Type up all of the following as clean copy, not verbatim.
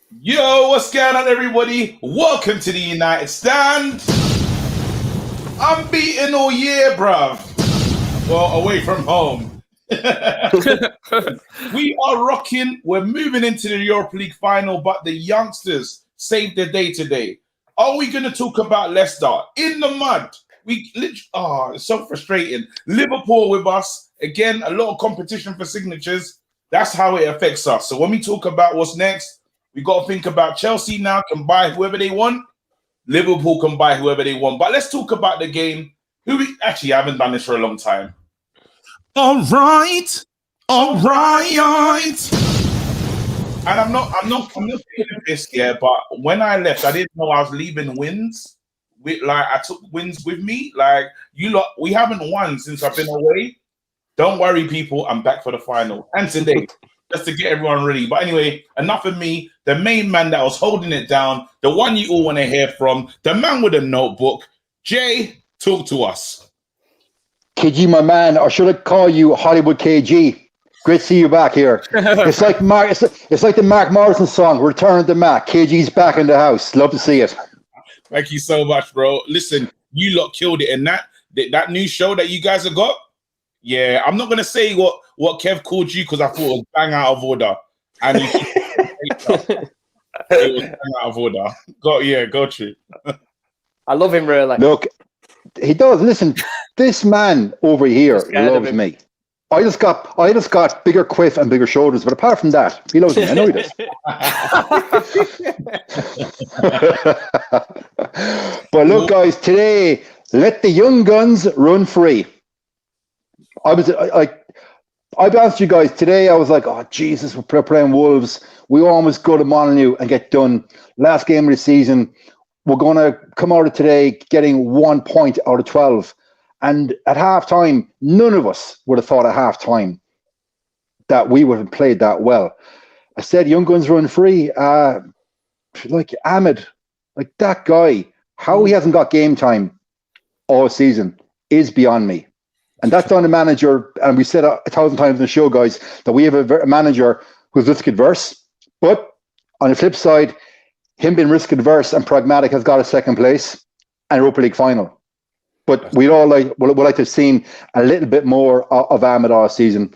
Yo, what's going on, everybody? Welcome to the United Stand. Unbeaten all year, bruv. Well, away from home. We are rocking. We're moving into the Europa League final, but the youngsters saved the day today. Are we going to talk about Leicester in the mud? It's so frustrating. Liverpool with us. Again, a lot of competition for signatures. That's how it affects us. So when we talk about what's next, we got to think about Chelsea now can buy whoever they want. Liverpool can buy whoever they want. But let's talk about the game. I haven't done this for a long time. All right. And I'm not feeling this, but when I left, I didn't know I was leaving wins. I took wins with me. We haven't won since I've been away. Don't worry, people. I'm back for the final. And today. Just to get everyone ready. But anyway, enough of me. The main man that was holding it down, the one you all want to hear from, the man with a notebook. Jay, talk to us. KG, my man, or should I call you Hollywood KG? Great to see you back here. It's like the Mark Morrison song, Return to Mac. KG's back in the house. Love to see it. Thank you so much, bro. Listen, you lot killed it. And that new show that you guys have got, yeah, I'm not going to say what Kev called you because I thought it was bang out of order. And it was bang out of order. Got you. I love him, really. Look, he does. Listen, this man over here loves me. I just got bigger quiff and bigger shoulders, but apart from that, he loves me. I know he does. But look, guys, today, let the young guns run free. I'll be honest with you guys, today I was like, oh, Jesus, we're playing Wolves. We almost go to Molineux and get done. Last game of the season, we're going to come out of today getting 1 point out of 12. And at halftime, none of us would have thought at halftime that we would have played that well. I said, young guns run free. Like Ahmed, like that guy, how he hasn't got game time all season is beyond me. And that's on the manager. And we said 1,000 times in the show, guys, that we have a manager who's risk adverse. But on the flip side, him being risk adverse and pragmatic has got a second place and Europa League final. But we'd all like to have seen a little bit more of Ahmed all season.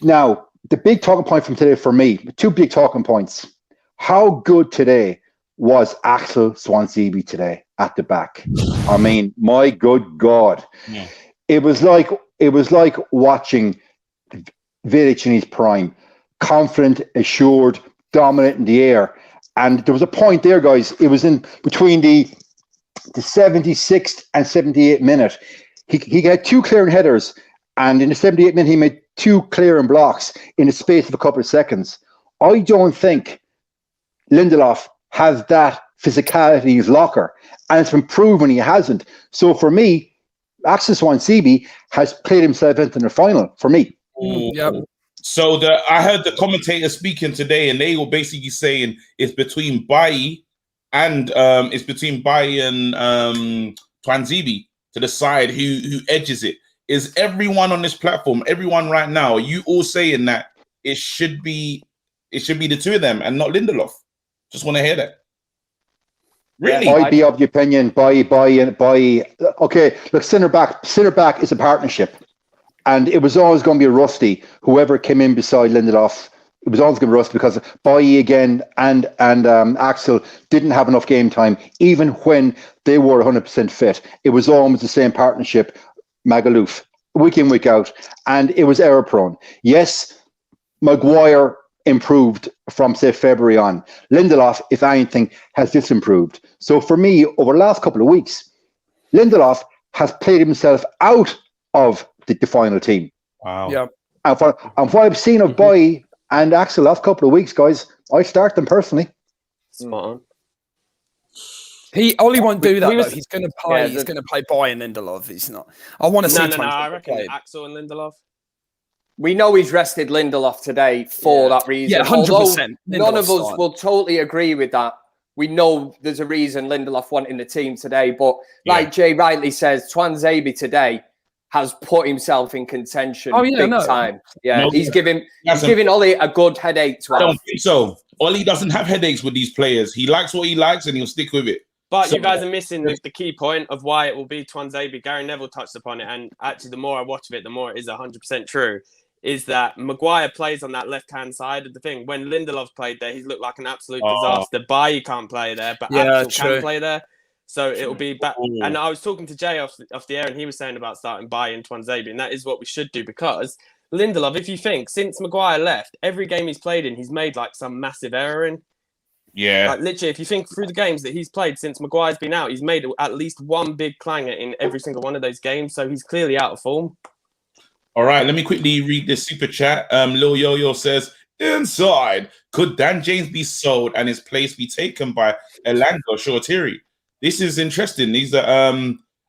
Now, the big talking point from today for me, two big talking points. How good today was Axel Swansea today at the back? I mean, my good God. Yeah. It was like watching Vidic in his prime, confident, assured, dominant in the air. And there was a point there, guys. It was in between the 76th and 78th minute. He had two clearing headers, and in the 78th minute, he made two clearing blocks in the space of a couple of seconds. I don't think Lindelof has that physicality in his locker, and it's been proven he hasn't. So for me, Axel Swansea has played himself into the final for me. Yep. So I heard the commentator speaking today, and they were basically saying it's between Bailly and Twanzebe to decide who edges it. Is everyone on this platform, everyone right now, are you all saying that it should be the two of them and not Lindelof? Just want to hear that. Really? I'd be of the opinion by. Okay, look, centre back is a partnership, and it was always going to be Rusty. Whoever came in beside Lindelof, it was always going to be Rusty because Bailly again and Axel didn't have enough game time, even when they were 100% fit. It was almost the same partnership, Magaluf, week in, week out, and it was error prone. Yes, Maguire improved from, say, February on. Lindelof, if anything, has disimproved. So for me, over the last couple of weeks, Lindelof has played himself out of the final team. Wow. Yeah. And what I've seen of Bailly and Axel last couple of weeks, guys, I start them personally. Spot on. Ollie won't do that. Though. He's going to play. He's going to play Bailly and Lindelof. He's not. I want to see. No. I reckon Axel and Lindelof. We know he's rested Lindelof today for that reason. Yeah, 100%. None of us will totally agree with that. We know there's a reason Lindelof wanting the team today, but like Jay rightly says, Twanzebe today has put himself in contention big time. Yeah, he's giving Ollie a good headache to have. I don't think so. Ollie doesn't have headaches with these players. He likes what he likes, and he'll stick with it. But you guys are missing the key point of why it will be Tuanzebe. Gary Neville touched upon it, and actually, the more I watch of it, the more it is 100% true. Is that Maguire plays on that left-hand side of the thing. When Lindelof's played there, he's looked like an absolute disaster. Bailly can't play there, but Axel can play there. So it'll be back. And I was talking to Jay off the air, and he was saying about starting Bailly and Tuanzebe, and that is what we should do, because Lindelof, if you think, since Maguire left, every game he's played in, he's made like some massive error in. Yeah. Like literally, if you think through the games that he's played since Maguire's been out, he's made at least one big clanger in every single one of those games. So he's clearly out of form. All right, let me quickly read this super chat. Lil Yo-Yo says, inside, could Dan James be sold and his place be taken by Elanga Shortiri? This is interesting. These are,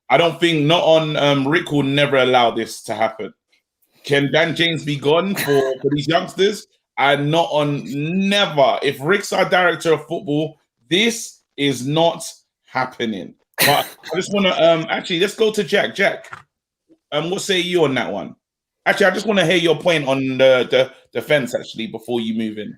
I don't think, not on Rick will never allow this to happen. Can Dan James be gone for these youngsters? And not on never. If Rick's our director of football, this is not happening. But I just want to, actually, let's go to Jack. Jack, what say you on that one? Actually, I just want to hear your point on the defense, actually, before you move in.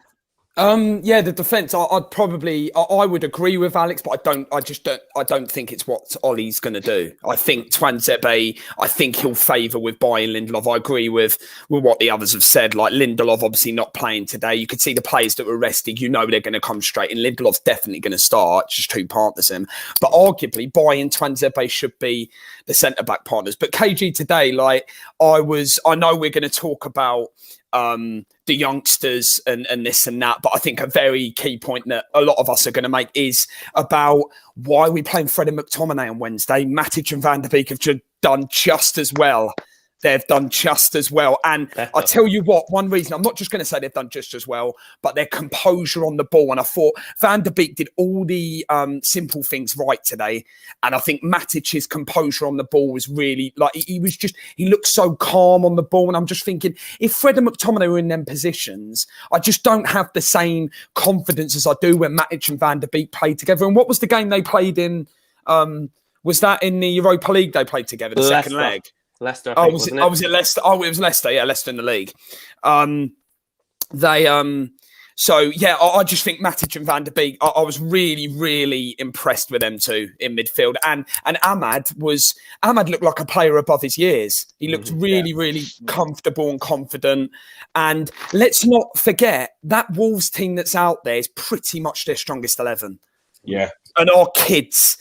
Yeah, the defence. I would agree with Alex, but I don't think it's what Ollie's going to do. I think Tuanzebe, I think he'll favour with buying Lindelof. I agree with what the others have said. Like Lindelof, obviously not playing today. You could see the players that were rested. You know they're going to come straight, and Lindelof's definitely going to start. Just who partners him, but arguably buying Tuanzebe should be the centre back partners. But KG today, like I know we're going to talk about the youngsters and this and that, but I think a very key point that a lot of us are going to make is about why we're playing Fred and McTominay on Wednesday. Matic and Van der Beek have done just as well. They've done just as well. And I tell you what, one reason, I'm not just going to say they've done just as well, but their composure on the ball. And I thought Van der Beek did all the simple things right today. And I think Matic's composure on the ball was really, like, he looked so calm on the ball. And I'm just thinking, if Fred and McTominay were in them positions, I just don't have the same confidence as I do when Matic and Van der Beek played together. And what was the game they played in? Was that in the Europa League they played together, the second leg? Leicester, I think, wasn't it? Was it Leicester? Oh, it was Leicester. Yeah, Leicester in the league. So yeah, I just think Matic and Van der Beek, I was really, really impressed with them two in midfield. And Ahmad looked like a player above his years. He looked really comfortable and confident. And let's not forget that Wolves team that's out there is pretty much their strongest 11. Yeah. And our kids,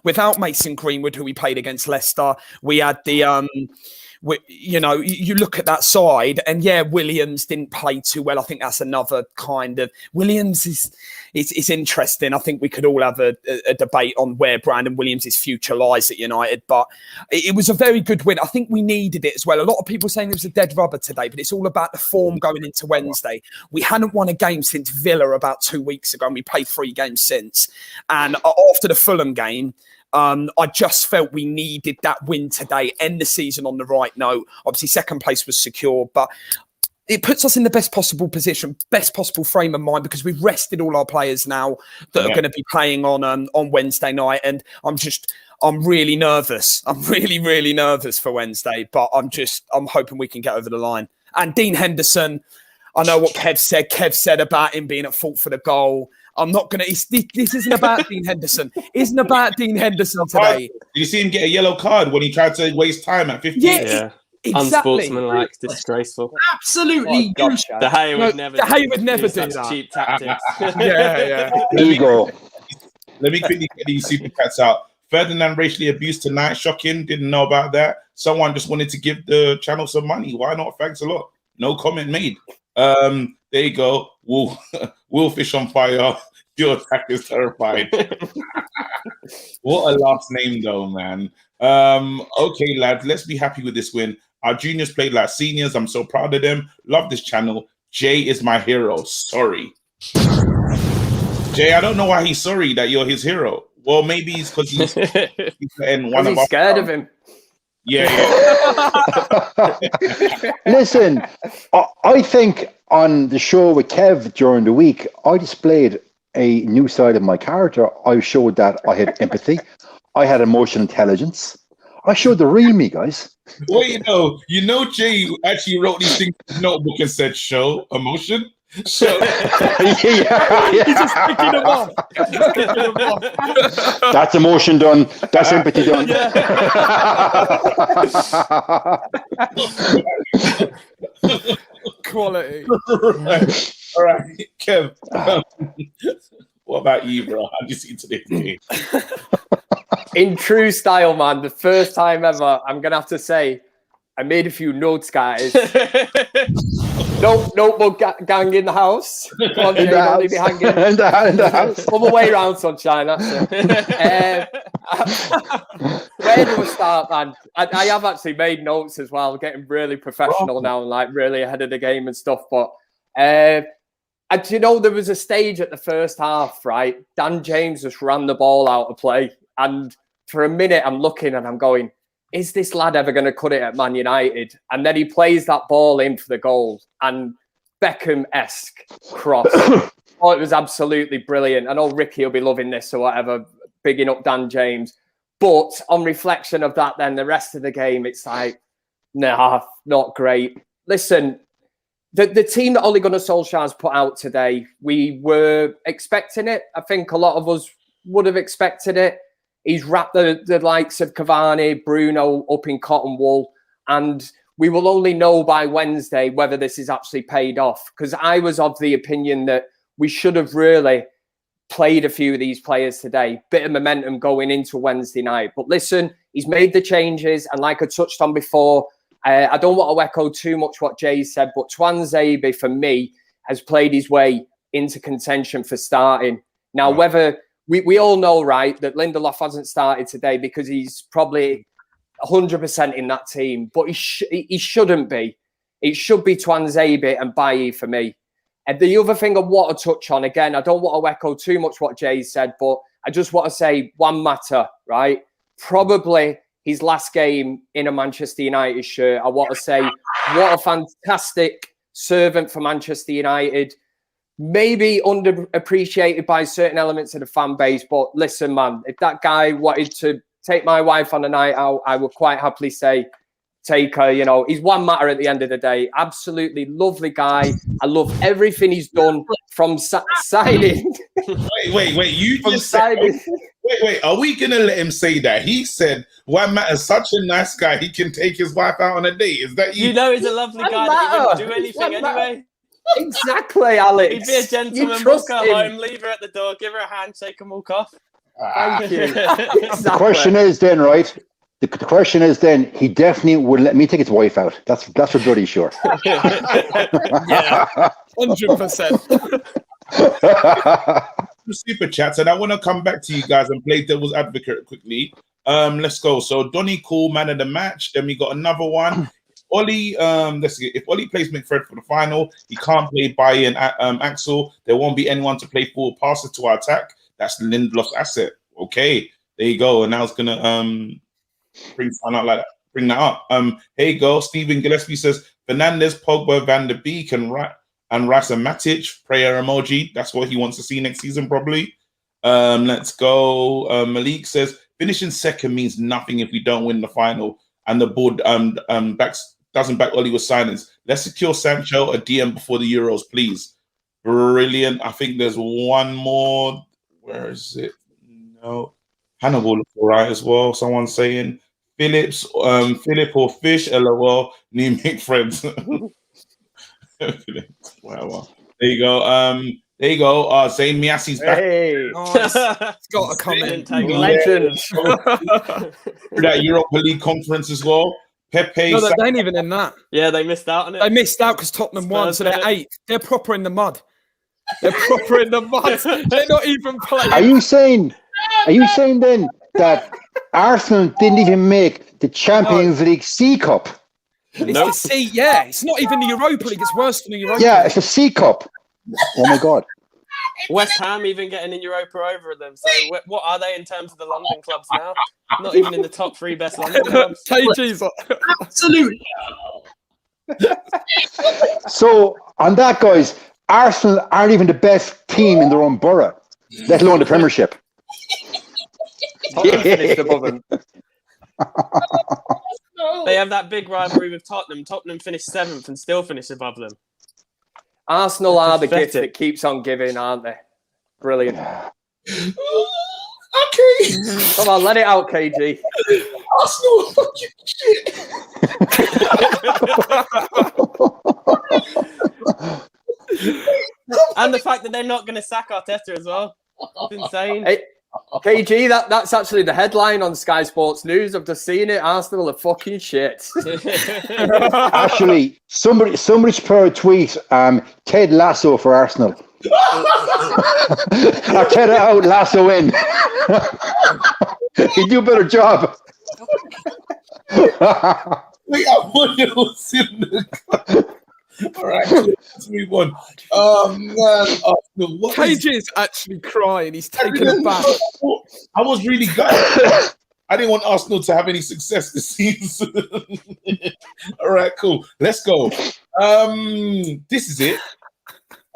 without Mason Greenwood, who we played against Leicester, we had the, you look at that side, and yeah, Williams didn't play too well. I think that's another kind of Williams is interesting. I think we could all have a debate on where Brandon Williams' future lies at United, but it was a very good win. I think we needed it as well. A lot of people saying it was a dead rubber today, but it's all about the form going into Wednesday. We hadn't won a game since Villa about 2 weeks ago, and we played 3 games since. And after the Fulham game, I just felt we needed that win today, end the season on the right note. Obviously, second place was secure, but it puts us in the best possible position, best possible frame of mind, because we've rested all our players now that are going to be playing on Wednesday night. And I'm really nervous. I'm really, really nervous for Wednesday, but I'm hoping we can get over the line. And Dean Henderson, I know what Kev said. Kev said about him being at fault for the goal. I'm not going to... This isn't about Dean Henderson. Isn't about Dean Henderson today. Did you see him get a yellow card when he tried to waste time at 15? Yeah. Exactly. Unsportsmanlike, disgraceful. Absolutely. De Gea would never do that. Cheap tactics. Yeah. Ego. Let me quickly get these super chats out. Ferdinand racially abused tonight. Shocking. Didn't know about that. Someone just wanted to give the channel some money. Why not? Thanks a lot. No comment made. There you go. Wolfish on fire. Your attack is terrified. What a last name, though, man. Okay, lads, let's be happy with this win. Our juniors played like seniors. I'm so proud of them. Love this channel. Jay is my hero. Sorry. Jay, I don't know why he's sorry that you're his hero. Well, maybe it's because he's scared of him. Yeah. Listen, I think on the show with Kev during the week, I displayed a new side of my character. I showed that I had empathy. I had emotional intelligence. I showed the real me, guys. Well, you know, Jay actually wrote these things in his notebook and said, show emotion. So He's just picking them off. That's emotion done. That's empathy done. Quality. All right, Kev. What about you, bro? How do you see today's game? In true style, man, the first time ever, I'm going to have to say, I made a few notes, guys. Notebook gang in the house. Come on, Jay, don't leave me hanging. In the house. Other way around, sunshine, that's it. Where do we start, man? I have actually made notes as well, getting really professional now and like really ahead of the game and stuff. But, and you know, there was a stage at the first half, right? Dan James just ran the ball out of play. And for a minute, I'm looking and I'm going, is this lad ever going to cut it at Man United? And then he plays that ball in for the goal and Beckham-esque cross. Oh, it was absolutely brilliant. I know Ricky will be loving this or whatever, bigging up Dan James. But on reflection of that, then the rest of the game, it's like, nah, not great. Listen, the team that Ole Gunnar Solskjaer's put out today, we were expecting it. I think a lot of us would have expected it. He's wrapped the likes of Cavani, Bruno up in cotton wool, and we will only know by Wednesday whether this is actually paid off. Because I was of the opinion that we should have really played a few of these players today. Bit of momentum going into Wednesday night. But listen, he's made the changes, and like I touched on before, I don't want to echo too much what Jay said, but Tuanzebe, for me, has played his way into contention for starting. Now, whether... We all know, right, that Lindelof hasn't started today because he's probably 100% in that team, but he shouldn't be. It should be Tuanzebe and Bailly for me. And the other thing I want to touch on, again, I don't want to echo too much what Jay said, but I just want to say one matter, right? Probably his last game in a Manchester United shirt. I want to say what a fantastic servant for Manchester United. Maybe underappreciated by certain elements of the fan base, but listen, man, if that guy wanted to take my wife on a night out, I would quite happily say, take her. You know, he's one matter at the end of the day. Absolutely lovely guy. I love everything he's done from signing. Wait. You just said, wait. Are we gonna let him say that? He said, "Why Matt is such a nice guy. He can take his wife out on a date." Is that you? You know, he's a lovely guy. That he wouldn't do anything anyway. Exactly, Alex. He'd be a gentleman, walk her home, leave her at the door, give her a handshake and walk off. Thank you. Exactly. The question is then, right? The question is then, he definitely would let me take his wife out. That's for bloody sure. Yeah, 100%. Super chats, and I want to come back to you guys and play devil's advocate quickly. Let's go. So Donny Cool, man of the match. Then we got another one. Oli, let's see. If Oli plays McFred for the final, he can't play Bailly and Axel. There won't be anyone to play forward passes to our attack. That's Lindelof's asset. Okay, there you go. And now it's gonna bring that up. Here you go. Stephen Gillespie says Fernandes, Pogba, Van der Beek, and Rice and Matic. Prayer emoji. That's what he wants to see next season, probably. Let's go. Malik says finishing second means nothing if we don't win the final, and the board doesn't back Oli with signings. Let's secure Sancho a DM before the Euros, please. Brilliant. I think there's one more. Where is it? No. Hannibal looks all right as well. Someone's saying Philip or Fish, LOL, new McFred. Wow. There you go. Zayn Miasi's back. Hey, Nice. It's got a comment. legend. That Europa League conference as well. Pepe. No, they ain't even in that. Yeah, they missed out on it. They missed out because Tottenham won, so they're 8th. They're proper in the mud. They're proper in the mud. They're not even playing. Are you saying then that Arsenal didn't even make the Champions League C Cup? It's the C, yeah. It's not even the Europa League. It's worse than the Europa League. Yeah, it's the C Cup. Oh my God. West Ham even getting in Europa over them. So what are they in terms of the London clubs now? Not even in the top 3 best London clubs. KG's Absolutely. So on that, guys, Arsenal aren't even the best team in their own borough, let alone the Premiership. Finished above them. They have that big rivalry with Tottenham. Tottenham finished 7th and still finished above them. Arsenal are the Pathetic. gift that keeps on giving, aren't they? Brilliant. Okay. Come on, let it out, KG. Arsenal fucking shit. And the fact that they're not going to sack Arteta as well. It's insane. Hey, KG, that's actually the headline on Sky Sports News. I've just seen it. Arsenal are fucking shit. Actually, somebody should put a tweet. Ted Lasso for Arsenal. Arteta out, Lasso in. He'd do a better job. Wait, I wonder what's in the... All right, let's move on. Oh, man. Arsenal, what is... KG is actually crying. He's taken it back. I was really gutted. I didn't want Arsenal to have any success this season. All right, cool. Let's go. This is it.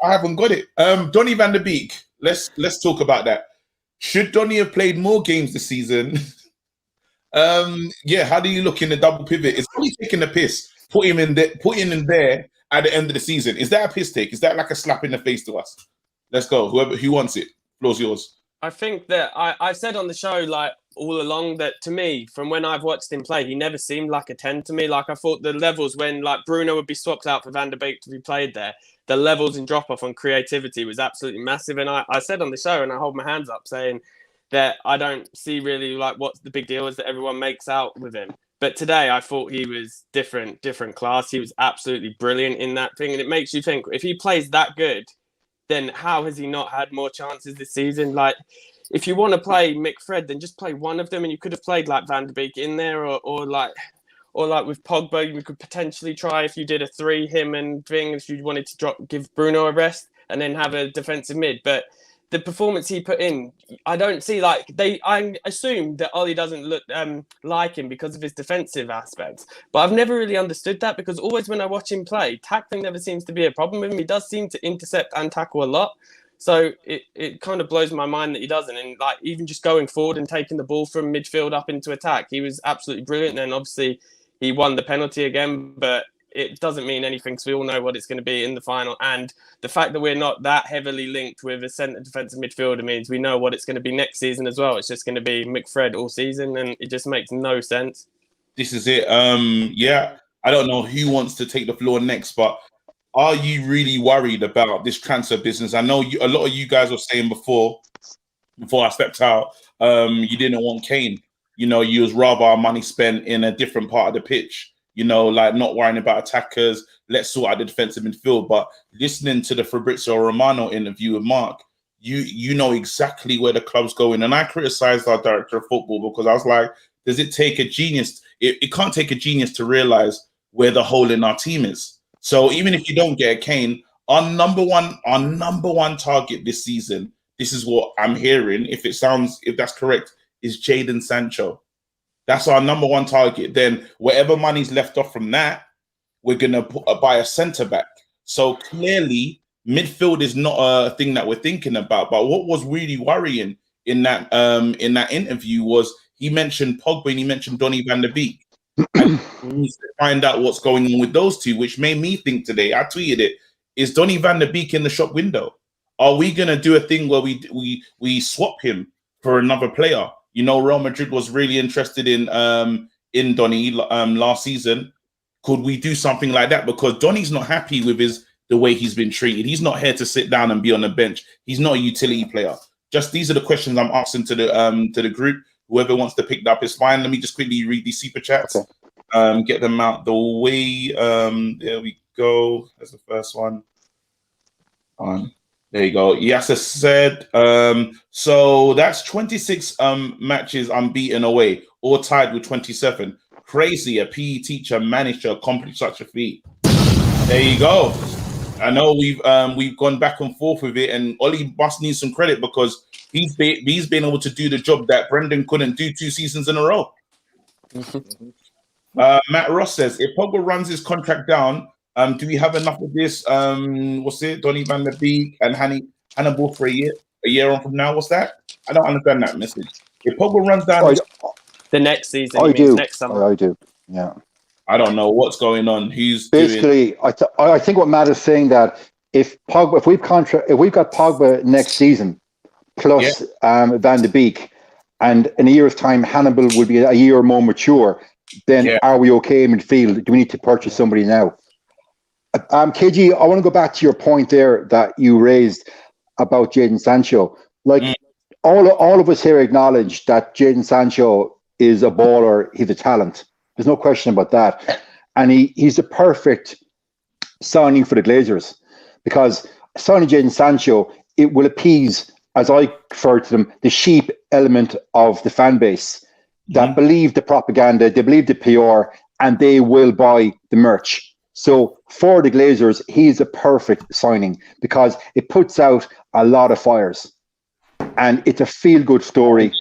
I haven't got it. Donny van der Beek. Let's talk about that. Should Donny have played more games this season? Yeah. How do you look in the double pivot? It's probably taking the piss. Put him in there at the end of the season. Is that a piss take? Is that like a slap in the face to us? Let's go. Who wants it? Floor's yours. I think that I said on the show, like, all along that, to me, from when I've watched him play, he never seemed like a 10 to me. Like, I thought the levels when, like, Bruno would be swapped out for Van der Beek to be played there, the levels in drop-off on creativity was absolutely massive. And I said on the show, and I hold my hands up, saying that I don't see really, like, what the big deal is that everyone makes out with him. But today, I thought he was different class. He was absolutely brilliant in that thing. And it makes you think, if he plays that good, then how has he not had more chances this season? Like, if you want to play Mick Fred, then just play one of them. And you could have played like Van der Beek in there, or like with Pogba, you could potentially try, if you did a 3, him and Ving, if you wanted to give Bruno a rest and then have a defensive mid. But the performance he put in, I don't see, like, I assume that Ole doesn't look like him because of his defensive aspects. But I've never really understood that, because always when I watch him play, tackling never seems to be a problem with him. He does seem to intercept and tackle a lot. So it kind of blows my mind that he doesn't. And, like, even just going forward and taking the ball from midfield up into attack, he was absolutely brilliant. And obviously he won the penalty again, but it doesn't mean anything, because we all know what it's going to be in the final. And the fact that we're not that heavily linked with a centre defensive midfielder means we know what it's going to be next season as well. It's just going to be McFred all season, and it just makes no sense. This is it. Yeah, I don't know who wants to take the floor next, but are you really worried about this transfer business? I know a lot of you guys were saying before I stepped out, you didn't want Kane. You know, you was rather our money spent in a different part of the pitch. You know, like not worrying about attackers. Let's sort out the defensive midfield. But listening to the Fabrizio Romano interview with Mark, you know exactly where the club's going. And I criticized our director of football because I was like, does it take a genius? It can't take a genius to realize where the hole in our team is. So even if you don't get a Kane, our number one target this season, this is what I'm hearing, if that's correct, is Jadon Sancho. That's our number one target. Then whatever money's left off from that, we're going to buy a centre-back. So clearly, midfield is not a thing that we're thinking about. But what was really worrying in that interview was he mentioned Pogba and he mentioned Donny van der Beek. And we need to find out what's going on with those two, which made me think today, I tweeted it, is Donny van der Beek in the shop window? Are we going to do a thing where we swap him for another player? You know, Real Madrid was really interested in Donny last season. Could we do something like that? Because Donny's not happy with the way he's been treated. He's not here to sit down and be on the bench. He's not a utility player. Just these are the questions I'm asking to the group. Whoever wants to pick that up is fine. Let me just quickly read these super chats. Okay. Get them out the way. There we go. That's the first one. There you go. Yasser said, so that's 26 matches unbeaten away, or tied with 27. Crazy, a PE teacher managed to accomplish such a feat. There you go. I know we've gone back and forth with it, and Ole must need some credit because he's been able to do the job that Brendan couldn't do 2 seasons in a row. Matt Ross says, if Pogba runs his contract down, do we have enough of this? Donny van der Beek and Hannibal for a year on from now? What's that? I don't understand that message. If Pogba runs down the next season, next summer. I do. Yeah. I don't know what's going on. Who's basically? I think what Matt is saying that if we've got Pogba next season plus Van de Beek, and in a year's time Hannibal will be a year more mature, then are we okay in midfield? Do we need to purchase somebody now? KG, I want to go back to your point there that you raised about Jadon Sancho. Like all of us here acknowledge that Jadon Sancho is a baller. He's a talent. There's no question about that. And he's the perfect signing for the Glazers, because signing Jadon Sancho, it will appease, as I refer to them, the sheep element of the fan base that believe the propaganda, they believe the PR, and they will buy the merch. So for the Glazers, he's a perfect signing because it puts out a lot of fires, and it's a feel-good story.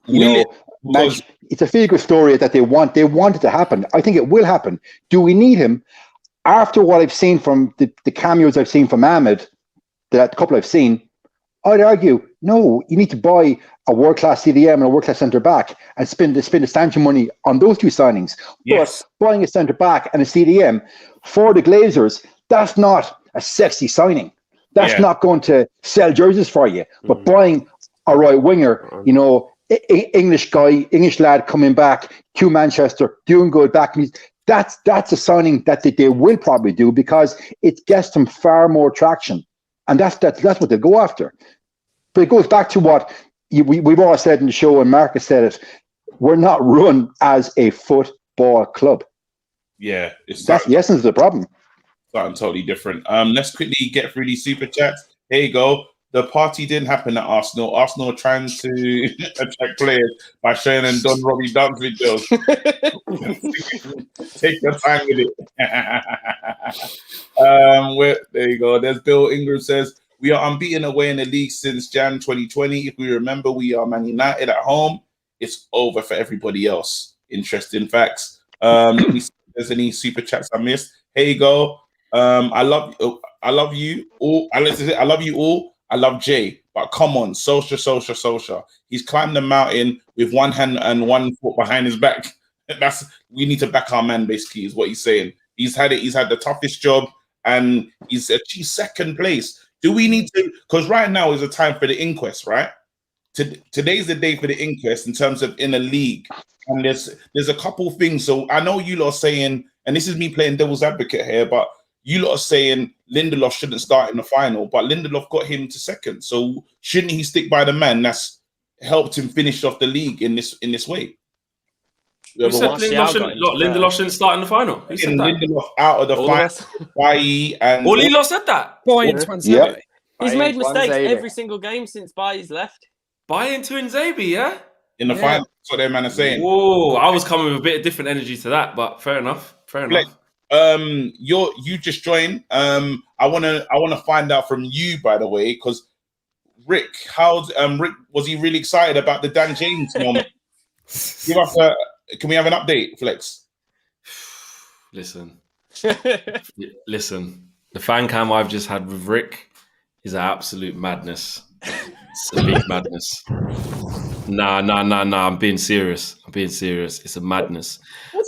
It's a feel-good story that they want it to happen. I think it will happen. Do we need him? After what I've seen from the cameos I've seen from Ahmed, that couple I've seen, I'd argue, no, you need to buy a world-class CDM and a world-class centre-back and spend the Sancho money on those two signings. Yes. But buying a centre-back and a CDM for the Glazers, that's not a sexy signing. That's not going to sell jerseys for you. But buying a right winger, English guy, English lad coming back to Manchester, doing good back, that's a signing that they will probably do because it gets them far more traction. And that's what they'll go after. But it goes back to what we've all said in the show, and Marcus said it. We're not run as a football club. Yeah. That's the essence of the problem. Something totally different. Let's quickly get through these super chats. Here you go. The party didn't happen at Arsenal. Arsenal trying to attract players by showing them Don Robbie dance videos. Take your time with it. There you go. There's Bill Ingram says, we are unbeaten away in the league since Jan 2020. If we remember, we are Man United at home. It's over for everybody else. Interesting facts. Let me see if there's any super chats I missed. Here you go. I love you all. I love you all. I love Jay, but come on, Solskjaer. He's climbed the mountain with one hand and one foot behind his back. We need to back our man, basically, is what he's saying. He's had the toughest job, and he's achieved second place. Do we need to? Because right now is a time for the inquest, right? Today's the day for the inquest in terms of in a league, and there's a couple things. So I know you lot are saying, and this is me playing devil's advocate here, but you lot are saying Lindelof shouldn't start in the final, but Lindelof got him to second. So shouldn't he stick by the man that's helped him finish off the league in this way? Who said Lindelof shouldn't start in the final? Who said that? Lindelof out of the final. And Lindelof said that. He's made mistakes every single game since Bailly's left. Buy into Nzabi, yeah? In the final, that's what their man are saying. Whoa, I was coming with a bit of different energy to that, but fair enough. You just joined. I wanna find out from you, by the way, because Rick, Rick, was he really excited about the Dan James moment? Can we have an update, Flex? Listen. The fan cam I've just had with Rick is an absolute madness. It's a big madness. Nah. I'm being serious. It's a madness.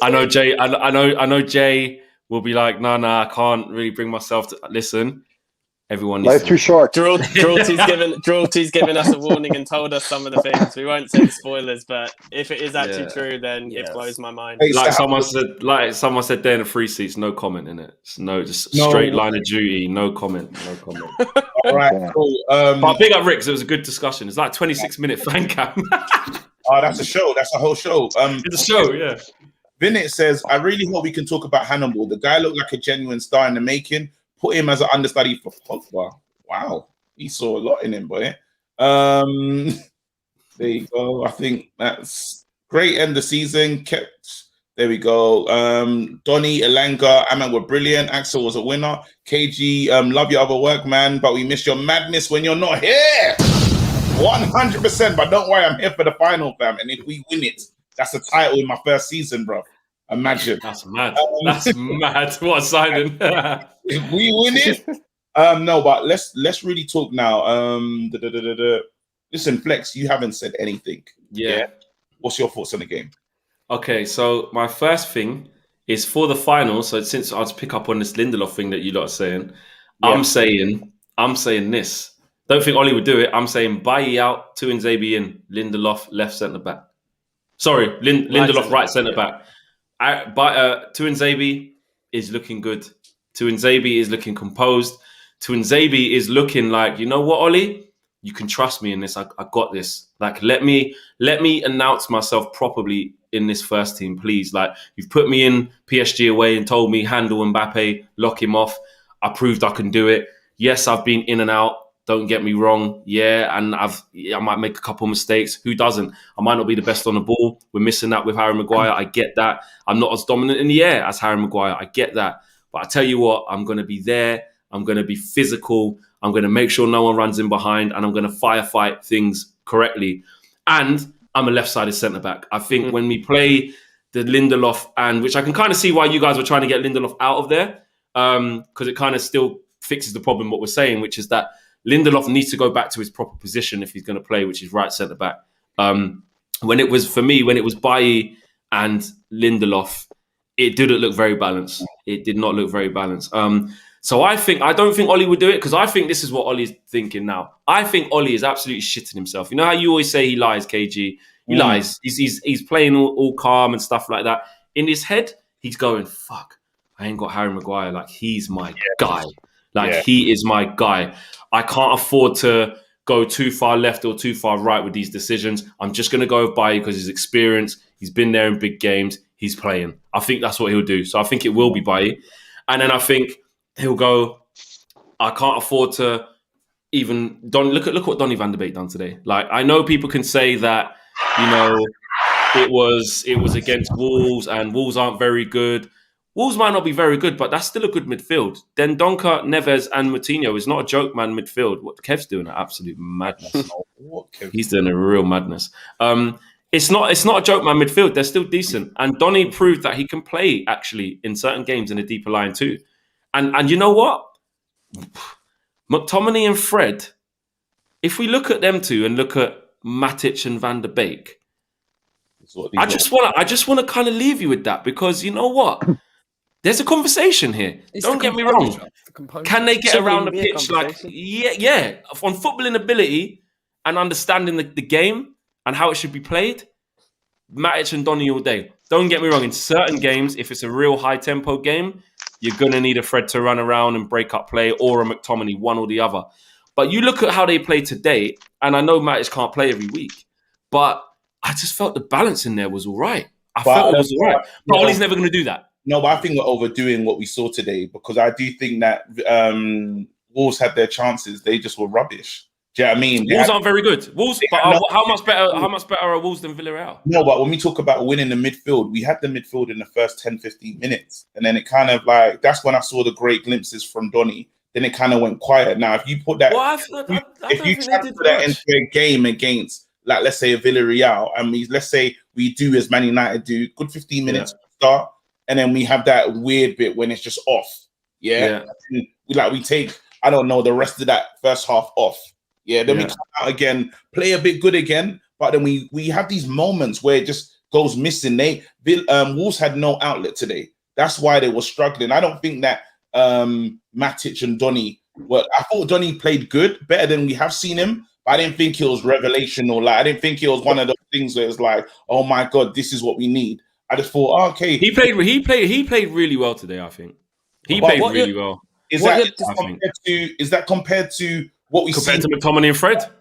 I know Jay. I know Jay will be like, nah. I can't really bring myself to listen. Everyone needs life too short. Droulty's given us a warning and told us some of the things. We won't say the spoilers, but if it is actually true, then it blows my mind. Like someone said there in the free seats, no comment in it. Straight line of duty, no comment. All right, cool. But big up Rick, it was a good discussion. It's like 26-minute fan cam. That's a show. That's a whole show. It's a show, yeah. Vinnit says, I really hope we can talk about Hannibal. The guy looked like a genuine star in the making. Put him as an understudy for Pogba. Wow, he saw a lot in him, boy. There you go. I think that's great. End the season. There we go. Donny, Elanga, Ahmed were brilliant. Axel was a winner. KG, love your other work, man, but we miss your madness when you're not here. 100%. But don't worry, I'm here for the final, fam. And if we win it, that's a title in my first season, bro. Imagine. That's mad. That's mad. What a signing. If we win it. No, but let's really talk now. Listen, Flex, you haven't said anything. Yeah. What's your thoughts on the game? Okay, so my first thing is for the final. So since I'll just pick up on this Lindelof thing that you lot are saying, I'm saying this. Don't think Ollie would do it. I'm saying Bailly out, Tuanzebe in, Lindelof left centre back. Sorry, Lindelof right centre back. Tuanzebe is looking good. Tuanzebe is looking composed. Tuanzebe is looking like, you know what, Ollie? You can trust me in this. I got this. Like, let me announce myself properly in this first team, please. Like, you've put me in PSG away and told me handle Mbappe, lock him off. I proved I can do it. Yes, I've been in and out. Don't get me wrong. Yeah, and I might make a couple of mistakes. Who doesn't? I might not be the best on the ball. We're missing that with Harry Maguire. I get that. I'm not as dominant in the air as Harry Maguire. I get that. But I tell you what, I'm going to be there. I'm going to be physical. I'm going to make sure no one runs in behind, and I'm going to firefight things correctly. And I'm a left-sided centre-back. I think when we play the Lindelof, and which I can kind of see why you guys were trying to get Lindelof out of there, because it kind of still fixes the problem, what we're saying, which is that Lindelof needs to go back to his proper position if he's going to play, which is right centre-back. When it was Bailly and Lindelof, it didn't look very balanced. It did not look very balanced. So I don't think Ollie would do it, because I think this is what Ollie's thinking now. I think Ollie is absolutely shitting himself. You know how you always say he lies, KG? He lies. He's playing all calm and stuff like that. In his head, he's going, fuck, I ain't got Harry Maguire. Like, he's my guy. He is my guy. I can't afford to go too far left or too far right with these decisions. I'm just going to go with Bailly because he's experienced. He's been there in big games. He's playing. I think that's what he'll do. So I think it will be Bailly. And then I think he'll go, I can't afford to even... Look what Donny van de Beek done today. Like, I know people can say that, you know, it was against Wolves and Wolves aren't very good. Wolves might not be very good, but that's still a good midfield. Then Donker, Neves, and Moutinho is not a joke, man. Midfield. What Kev's doing, an absolute madness. He's doing a real madness. It's not a joke, man. Midfield, they're still decent, and Donny proved that he can play actually in certain games in a deeper line too. And you know what, McTominay and Fred. If we look at them two and look at Matic and Van der Beek, I just want to kind of leave you with that, because you know what. There's a conversation here. Don't get me wrong. Can they get around the pitch? Like, yeah. On footballing ability and understanding the game and how it should be played, Matic and Donny all day. Don't get me wrong. In certain games, if it's a real high-tempo game, you're going to need a Fred to run around and break up play, or a McTominay, one or the other. But you look at how they play today, and I know Matic can't play every week, but I just felt the balance in there was all right. I felt it was all right. But Ollie's never going to do that. No, but I think we're overdoing what we saw today, because I do think that Wolves had their chances. They just were rubbish. Do you know what I mean? Wolves aren't very good. Wolves, but how much better are Wolves than Villarreal? No, but when we talk about winning the midfield, we had the midfield in the first 10, 15 minutes. And then it kind of like, that's when I saw the great glimpses from Donny. Then it kind of went quiet. Now, if you put that, if you transfer that into a game against, like, let's say a Villarreal, and let's say we do as Man United do, good 15 minutes start. And then we have that weird bit when it's just off. Yeah. We take, I don't know, the rest of that first half off. Yeah. Then we come out again, play a bit good again. But then we have these moments where it just goes missing. Wolves had no outlet today. That's why they were struggling. I don't think that Matic and Donny I thought Donny played good, better than we have seen him. But I didn't think it was revelational. Like, I didn't think it was one of those things where it's like, oh my God, this is what we need. I just thought, okay. He played really well today, I think. He played really well. Is that compared to what we see? Compared to McTominay and Fred?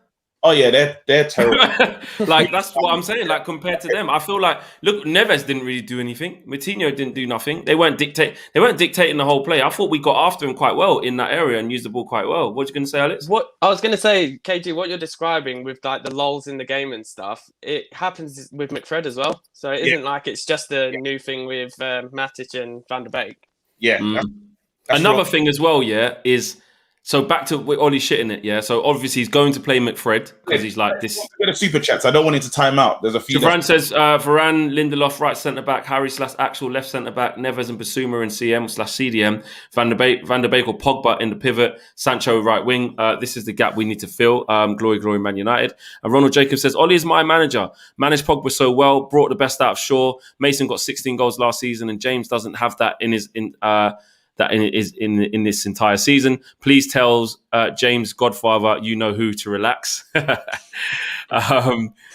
Oh yeah, they're terrible. Like, that's what I'm saying. Like, compared to them, I feel like, look, Neves didn't really do anything. Moutinho didn't do nothing. They weren't dictating the whole play. I thought we got after him quite well in that area and used the ball quite well. What are you going to say, Alex? What I was going to say, KG, what you're describing with like the lulls in the game and stuff, it happens with McFred as well. So it isn't like it's just a new thing with Matic and Van der Beek. Yeah. That's another thing as well, is. So back to Ollie shitting it, yeah. So obviously he's going to play McFred because he's like this. Got a super chats. I don't want it to time out. There's a few. Varane says Varane, Lindelof right centre back, Harry / Axel left centre back, Neves and Basuma in CM / CDM, Van der Beek or Pogba in the pivot, Sancho right wing. This is the gap we need to fill. Glory, Man United. And Ronald Jacobs says Ollie is my manager. Managed Pogba so well, brought the best out of Shaw. Mason got 16 goals last season, and James doesn't have that in his that is in this entire season. Please tell James Godfather, you know who to relax.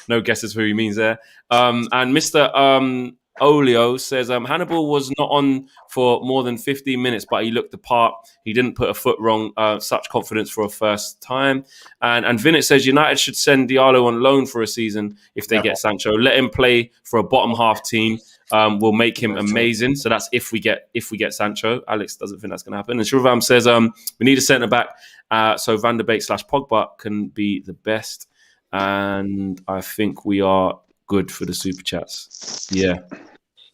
No guesses who he means there. And Mr. Olio says Hannibal was not on for more than 15 minutes, but he looked the part. He didn't put a foot wrong. Such confidence for a first time. And Vinit says United should send Diallo on loan for a season if they get Sancho. Let him play for a bottom half team. Will make him amazing. So that's if we get Sancho. Alex doesn't think that's going to happen. And Shrivam says we need a centre back so Van der Beek / Pogba can be the best. And I think we are good for the super chats. Yeah.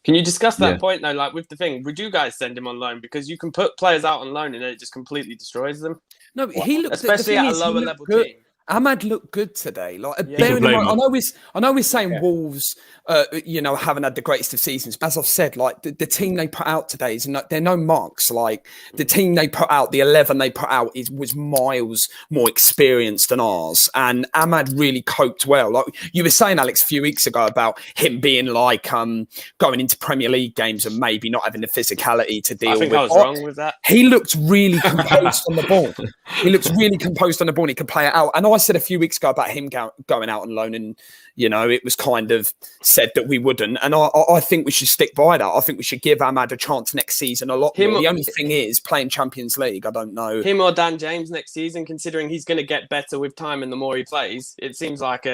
Can you discuss that point though? Like with the thing, would you guys send him on loan? Because you can put players out on loan and then it just completely destroys them. No, he looked, especially at a lower level team. Ahmad looked good today. Like, bearing in mind, I know we're saying Wolves, haven't had the greatest of seasons. As I've said, like the team they put out today they're no marks. Like the team they put out, the 11 they put out was miles more experienced than ours. And Ahmad really coped well. Like you were saying, Alex, a few weeks ago about him being like going into Premier League games and maybe not having the physicality to deal with. I was wrong with that. He looked really composed on the ball. He looked really composed on the ball. And he could play it out. And I said a few weeks ago about him going out on loan, and it was kind of said that we wouldn't, and I think we should stick by that. I think we should give Ahmad a chance next season a lot more. The only thing is playing Champions League. I don't know him or Dan James next season, considering he's going to get better with time and the more he plays. It seems like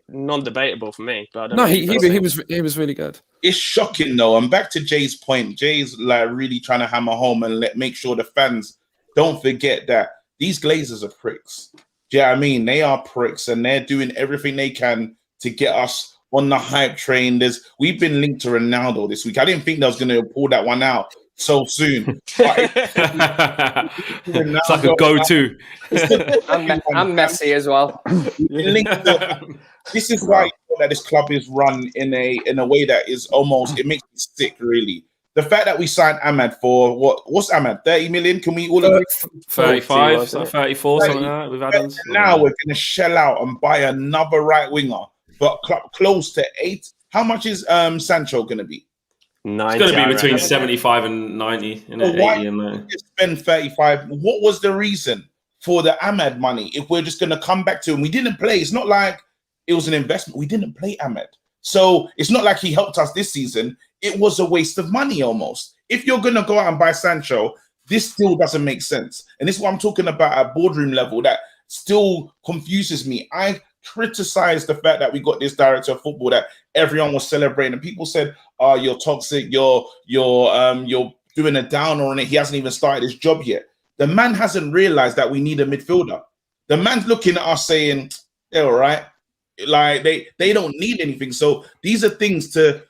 non-debatable for me. But I don't know he was really good. It's shocking though, and back to Jay's point. Jay's like really trying to hammer home and make sure the fans don't forget that these Glazers are pricks. Do you know what I mean? They are pricks, and they're doing everything they can to get us on the hype train. We've been linked to Ronaldo this week. I didn't think they was going to pull that one out so soon. It's like a go-to. I'm Messi as well. This is why that this club is run in a way that is almost, it makes me sick, really. The fact that we signed Ahmad for what's Ahmad? 30 million? Can we all agree? 35, 34, something like that with Adams. Now we're going to shell out and buy another right winger, but close to 8. How much is Sancho going to be? 90, it's going to be between 75 and 90. Why spend 35? What was the reason for the Ahmad money? If we're just going to come back to him, we didn't play. It's not like it was an investment. We didn't play Ahmad. So it's not like he helped us this season. It was a waste of money almost. If you're going to go out and buy Sancho, this still doesn't make sense. And this is what I'm talking about at boardroom level that still confuses me. I criticized the fact that we got this director of football that everyone was celebrating. And people said, oh, you're toxic. You're doing a downer on it. He hasn't even started his job yet. The man hasn't realized that we need a midfielder. The man's looking at us saying, they're all right. Like they don't need anything. So these are things to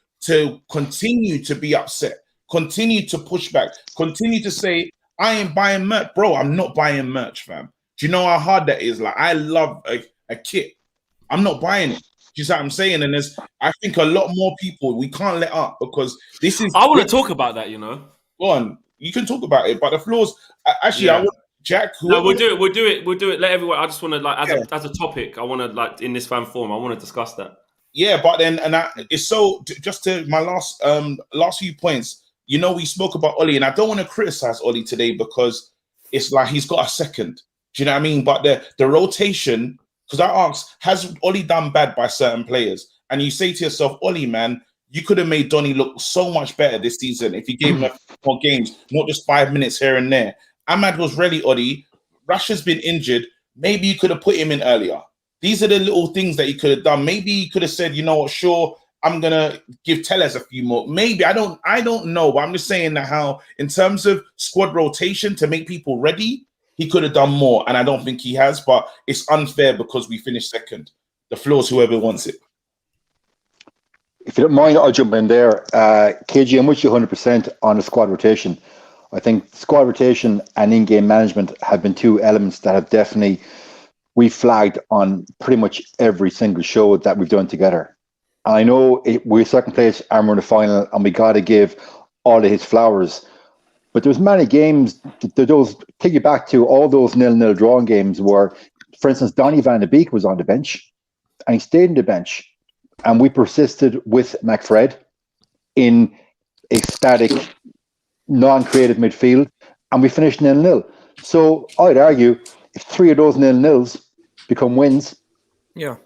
continue to be upset, continue to push back, continue to say, I ain't buying merch. Bro, I'm not buying merch, fam. Do you know how hard that is? Like, I love a kit. I'm not buying it. Do you see what I'm saying? And I think a lot more people, we can't let up because this is... I want to talk about that, Go on. You can talk about it, but the floors... Actually, I want Jack... No, we'll do it. Let everyone... I just want to, as a topic, I want to, in this fan forum, I want to discuss that. Yeah, but then, it's so, just to my last few points, we spoke about Ole, and I don't want to criticize Ole today because it's like he's got a second. Do you know what I mean? But the rotation, because I asked, has Ole done bad by certain players? And you say to yourself, Ole, man, you could have made Donny look so much better this season if you gave him more games, not just 5 minutes here and there. Ahmad was ready, Ole. Rashford's been injured. Maybe you could have put him in earlier. These are the little things that you could have done. Maybe you could have said, you know what, sure, I'm gonna give Tellez a few more. Maybe I don't know, but I'm just saying that how in terms of squad rotation to make people ready, he could have done more, and I don't think he has. But it's unfair because we finished second. The floor's whoever wants it. If you don't mind, I'll jump in there. KG, I'm with you 100% on the squad rotation. I think squad rotation and in-game management have been two elements that have definitely we flagged on pretty much every single show that we've done together. And I know we're second place and we're in the final, and we got to give all of his flowers. But there's many games that those take you back to all those 0-0 drawing games where, for instance, Donny van de Beek was on the bench and he stayed on the bench, and we persisted with McFred in a static non-creative midfield, and we finished 0-0. So I'd argue if 3 of those 0-0s become wins, Yeah.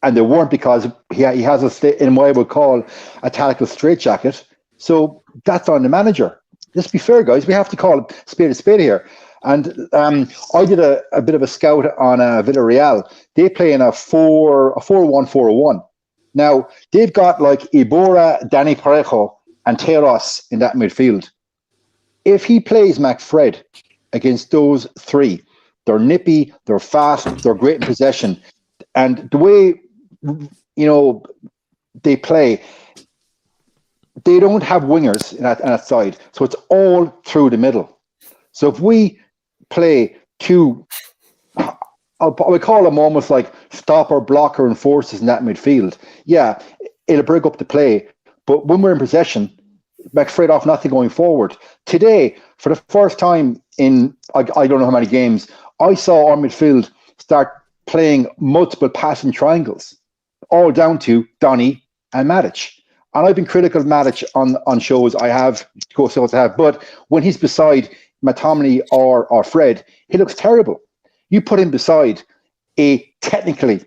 and they weren't because he has in what I would call a tactical straitjacket. So that's on the manager. Let's be fair, guys. We have to call a spade here. And I did a bit of a scout on Villarreal. They play in a 4-1-4-1. Now, they've got like Iborra, Dani Parejo, and Teros in that midfield. If he plays McFred against those 3, they're nippy, they're fast, they're great in possession. And the way, they play, they don't have wingers in that side. So it's all through the middle. So if we play 2, I would call them almost like stopper, blocker, and forces in that midfield. Yeah, it'll break up the play. But when we're in possession, McFred off nothing going forward. Today, for the first time in, I don't know how many games, I saw our midfield start playing multiple passing triangles, all down to Donny and Matic. And I've been critical of Matic on shows I have, of course, but when he's beside McTominay or Fred, he looks terrible. You put him beside a technically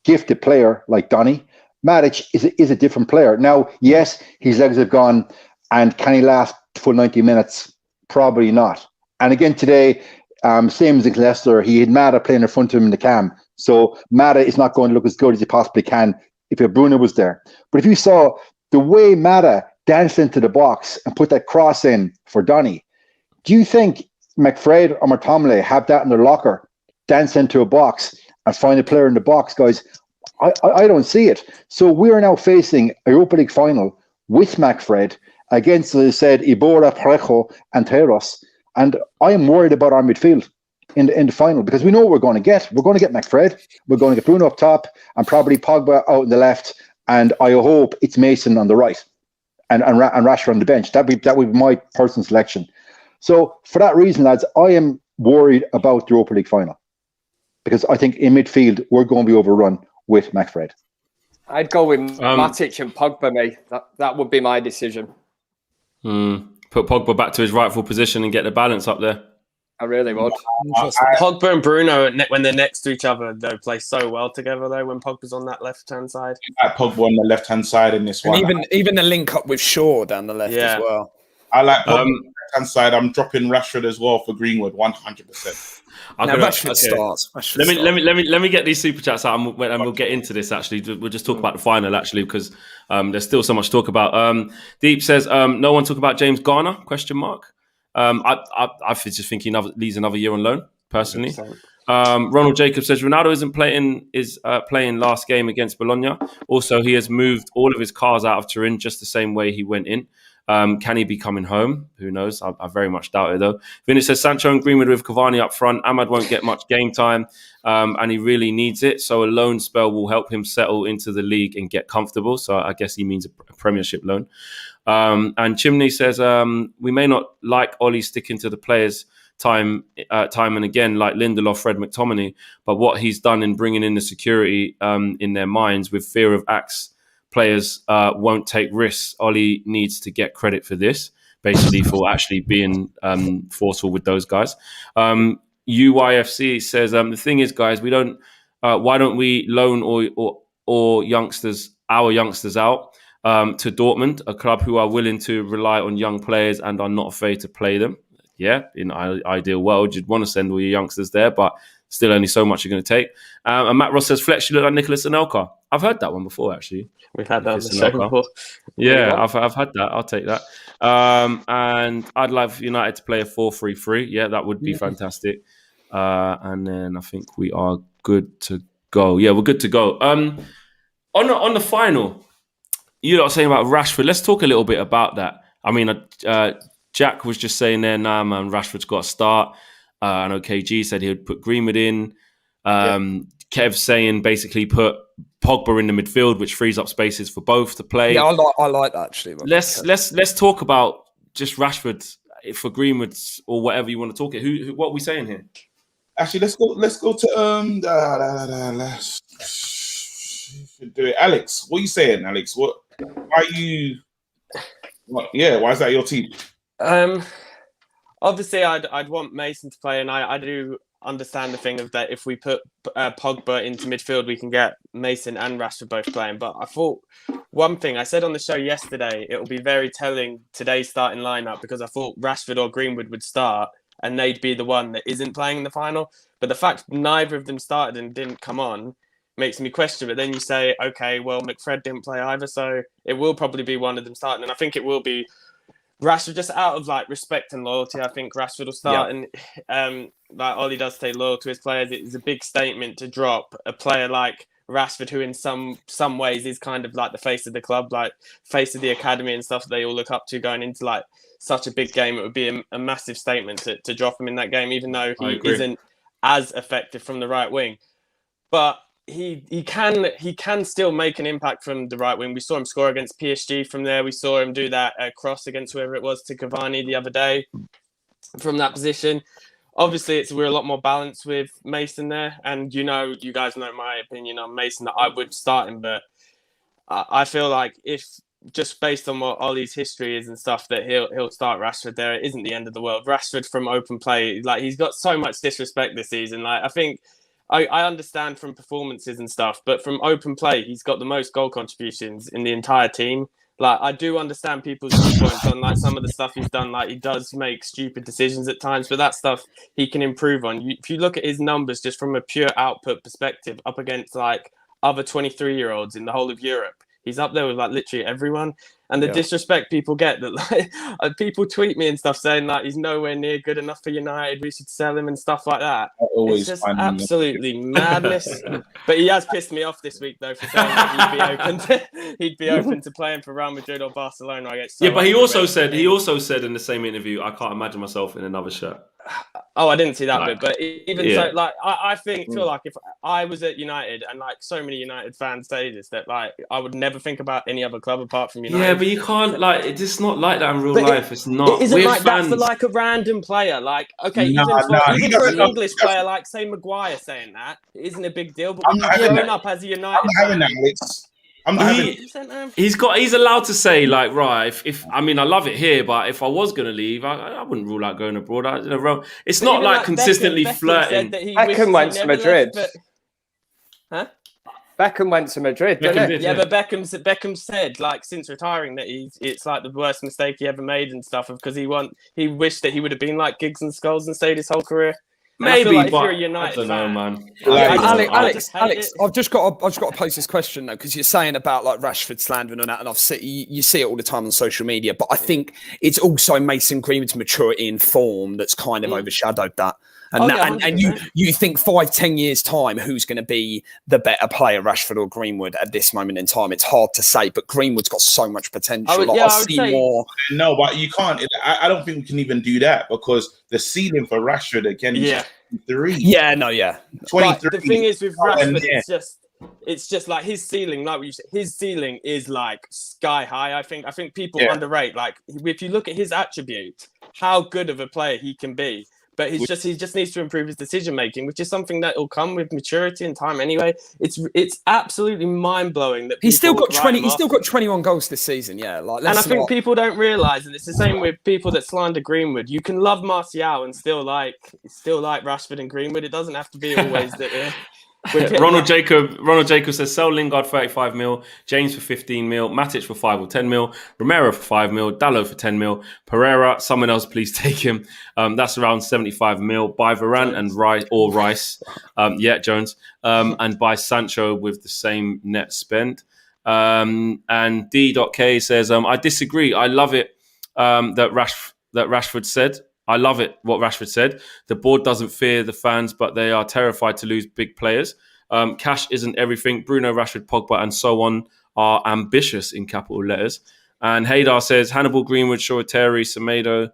gifted player like Donny, Matic is a different player. Now, yes, his legs have gone, and can he last full 90 minutes? Probably not. And again today, same as in Leicester, he had Mata playing in front of him in the cam. So Mata is not going to look as good as he possibly can if Bruno was there. But if you saw the way Mata danced into the box and put that cross in for Donny, do you think McFred or McTominay have that in their locker, dance into a box and find a player in the box, guys? I don't see it. So we are now facing a Europa League final with McFred against, as I said, Iborra, Parejo, and Teros. And I am worried about our midfield in the final because we know what we're going to get. We're going to get McFred. We're going to get Bruno up top and probably Pogba out on the left. And I hope it's Mason on the right and Rashford on the bench. That would be my personal selection. So for that reason, lads, I am worried about the Europa League final because I think in midfield, we're going to be overrun with McFred. I'd go with Matic and Pogba, mate. That would be my decision. Put Pogba back to his rightful position and get the balance up there. I really would. Pogba and Bruno, when they're next to each other, they play so well together, though, when Pogba's on that left-hand side. I like Pogba on the left-hand side in this one. Even the link up with Shaw down the left as well. I like Pogba on the left-hand side. I'm dropping Rashford as well for Greenwood, 100%. Rashford starts. Let me get these super chats out and we'll get into this. Actually, we'll just talk about the final actually because there's still so much to talk about. Deep says no one talk about James Garner? ? I just think he leaves another year on loan personally. Ronald Jacobs says Ronaldo isn't playing last game against Bologna. Also, he has moved all of his cars out of Turin just the same way he went in. Can he be coming home? Who knows? I very much doubt it, though. Vinny says Sancho and Greenwood with Cavani up front. Ahmad won't get much game time, and he really needs it. So a loan spell will help him settle into the league and get comfortable. So I guess he means a Premiership loan. And Chimney says we may not like Ole sticking to the players time and again, like Lindelof, Fred, McTominay, but what he's done in bringing in the security in their minds with fear of axe. Players won't take risks. Ole needs to get credit for this, basically for actually being forceful with those guys. UYFC says the thing is, guys, we don't. Why don't we loan or youngsters, our youngsters out to Dortmund, a club who are willing to rely on young players and are not afraid to play them? Yeah, in an ideal world, you'd want to send all your youngsters there, but still only so much you're going to take. And Matt Ross says, Fletch, you look like Nicholas Anelka. I've heard that one before, actually. We've had that on the show before. Yeah, I've had that. I'll take that. And I'd love United to play a 4-3-3. Yeah, that would be fantastic. And then I think we are good to go. Yeah, we're good to go. On the final, you lot are saying about Rashford. Let's talk a little bit about that. I mean, Jack was just saying there, nah, man, Rashford's got to start. I know KG said he would put Greenwood in. Kev saying basically put Pogba in the midfield, which frees up spaces for both to play. Yeah, I like that actually. Let's talk about just Rashford for Greenwood or whatever you want to talk it. What are we saying here? Actually, let's go to let's do it. Alex, what are you saying, Alex? Why is that your team? Obviously, I'd want Mason to play, and I do understand the thing of that if we put Pogba into midfield, we can get Mason and Rashford both playing. But I thought one thing I said on the show yesterday, it will be very telling today's starting lineup, because I thought Rashford or Greenwood would start and they'd be the one that isn't playing in the final. But the fact neither of them started and didn't come on makes me question. But then you say, okay, well, McFred didn't play either, so it will probably be one of them starting. And I think it will be Rashford, just out of like respect and loyalty. I think Rashford will start, and like Ollie does stay loyal to his players. It is a big statement to drop a player like Rashford, who in some ways is kind of like the face of the club, like face of the academy and stuff that they all look up to going into like such a big game. It would be a massive statement to drop him in that game, even though he isn't as effective from the right wing. But he can still make an impact from the right wing. We saw him score against PSG from there. We saw him do that cross against whoever it was to Cavani the other day from that position. Obviously, we're a lot more balanced with Mason there. And you guys know my opinion on Mason, that I would start him. But I feel like if just based on what Ollie's history is and stuff, that he'll start Rashford there. It isn't the end of the world. Rashford from open play, like he's got so much disrespect this season. Like I think I understand from performances and stuff, but from open play, he's got the most goal contributions in the entire team. Like, I do understand people's viewpoints on like some of the stuff he's done. Like, he does make stupid decisions at times, but that stuff he can improve on. If you look at his numbers just from a pure output perspective, up against like other 23-year-olds in the whole of Europe, he's up there with like literally everyone. And the disrespect people get, that like people tweet me and stuff saying like he's nowhere near good enough for United, we should sell him and stuff like that. It's just absolutely madness. But he has pissed me off this week though for saying that he'd be open to playing for Real Madrid or Barcelona. I guess. But he also said in the same interview, I can't imagine myself in another shirt. Oh, I didn't see that bit, but even so, like I feel like if I was at United, and like so many United fans say this, that like I would never think about any other club apart from United. Yeah, but you can't it's just not like that in real life. It's not. It isn't like that for like a random player. Like even for an English player, like say Maguire saying that, it isn't a big deal. But when you're growing up as a United he's allowed to say like, right, if I mean I love it here, but if I was going to leave, I wouldn't rule out going abroad. It's not like consistently flirting. Beckham went to Madrid. Beckham went to Madrid, didn't it? Yeah, but Beckham said like since retiring that it's like the worst mistake he ever made and stuff, because he wished that he would have been like Giggs and Scholes and stayed his whole career. Maybe, like but if you're a United I don't know, man. Alex, I've just got to pose this question though, because you're saying about like Rashford slandering and that, and you see it all the time on social media. But I think it's also Mason Greenwood's maturity and form that's kind of overshadowed that. And you think 5-10 years time, who's going to be the better player, Rashford or Greenwood at this moment in time? It's hard to say, but Greenwood's got so much potential. I see more. No, but you can't. I don't think we can even do that, because the ceiling for Rashford again is 23. 23. The thing is with Rashford, it's just like his ceiling, like you said, his ceiling is like sky high. I think people underrate, like if you look at his attributes, how good of a player he can be. But he just needs to improve his decision making, which is something that will come with maturity and time. Anyway, it's absolutely mind blowing that he's still got 20. He's still got 21 goals this season. Yeah, and I think people don't realise, and it's the same with people that slander Greenwood. You can love Martial and still like Rashford and Greenwood. It doesn't have to be always that. Ronald Jacob says sell Lingard 35 mil, James for 15 mil, Matic for 5 or 10 mil, Romero for 5 mil, Dalot for 10 mil, Pereira, someone else please take him. That's around 75 mil. Buy Varane and Rice. Jones. And buy Sancho with the same net spend. And D.K says, I disagree. I love it that Rashford said. I love it, what Rashford said. The board doesn't fear the fans, but they are terrified to lose big players. Cash isn't everything. Bruno, Rashford, Pogba, and so on are ambitious in capital letters. And Haydar says, Hannibal, Greenwood, Shoreteri, Semedo,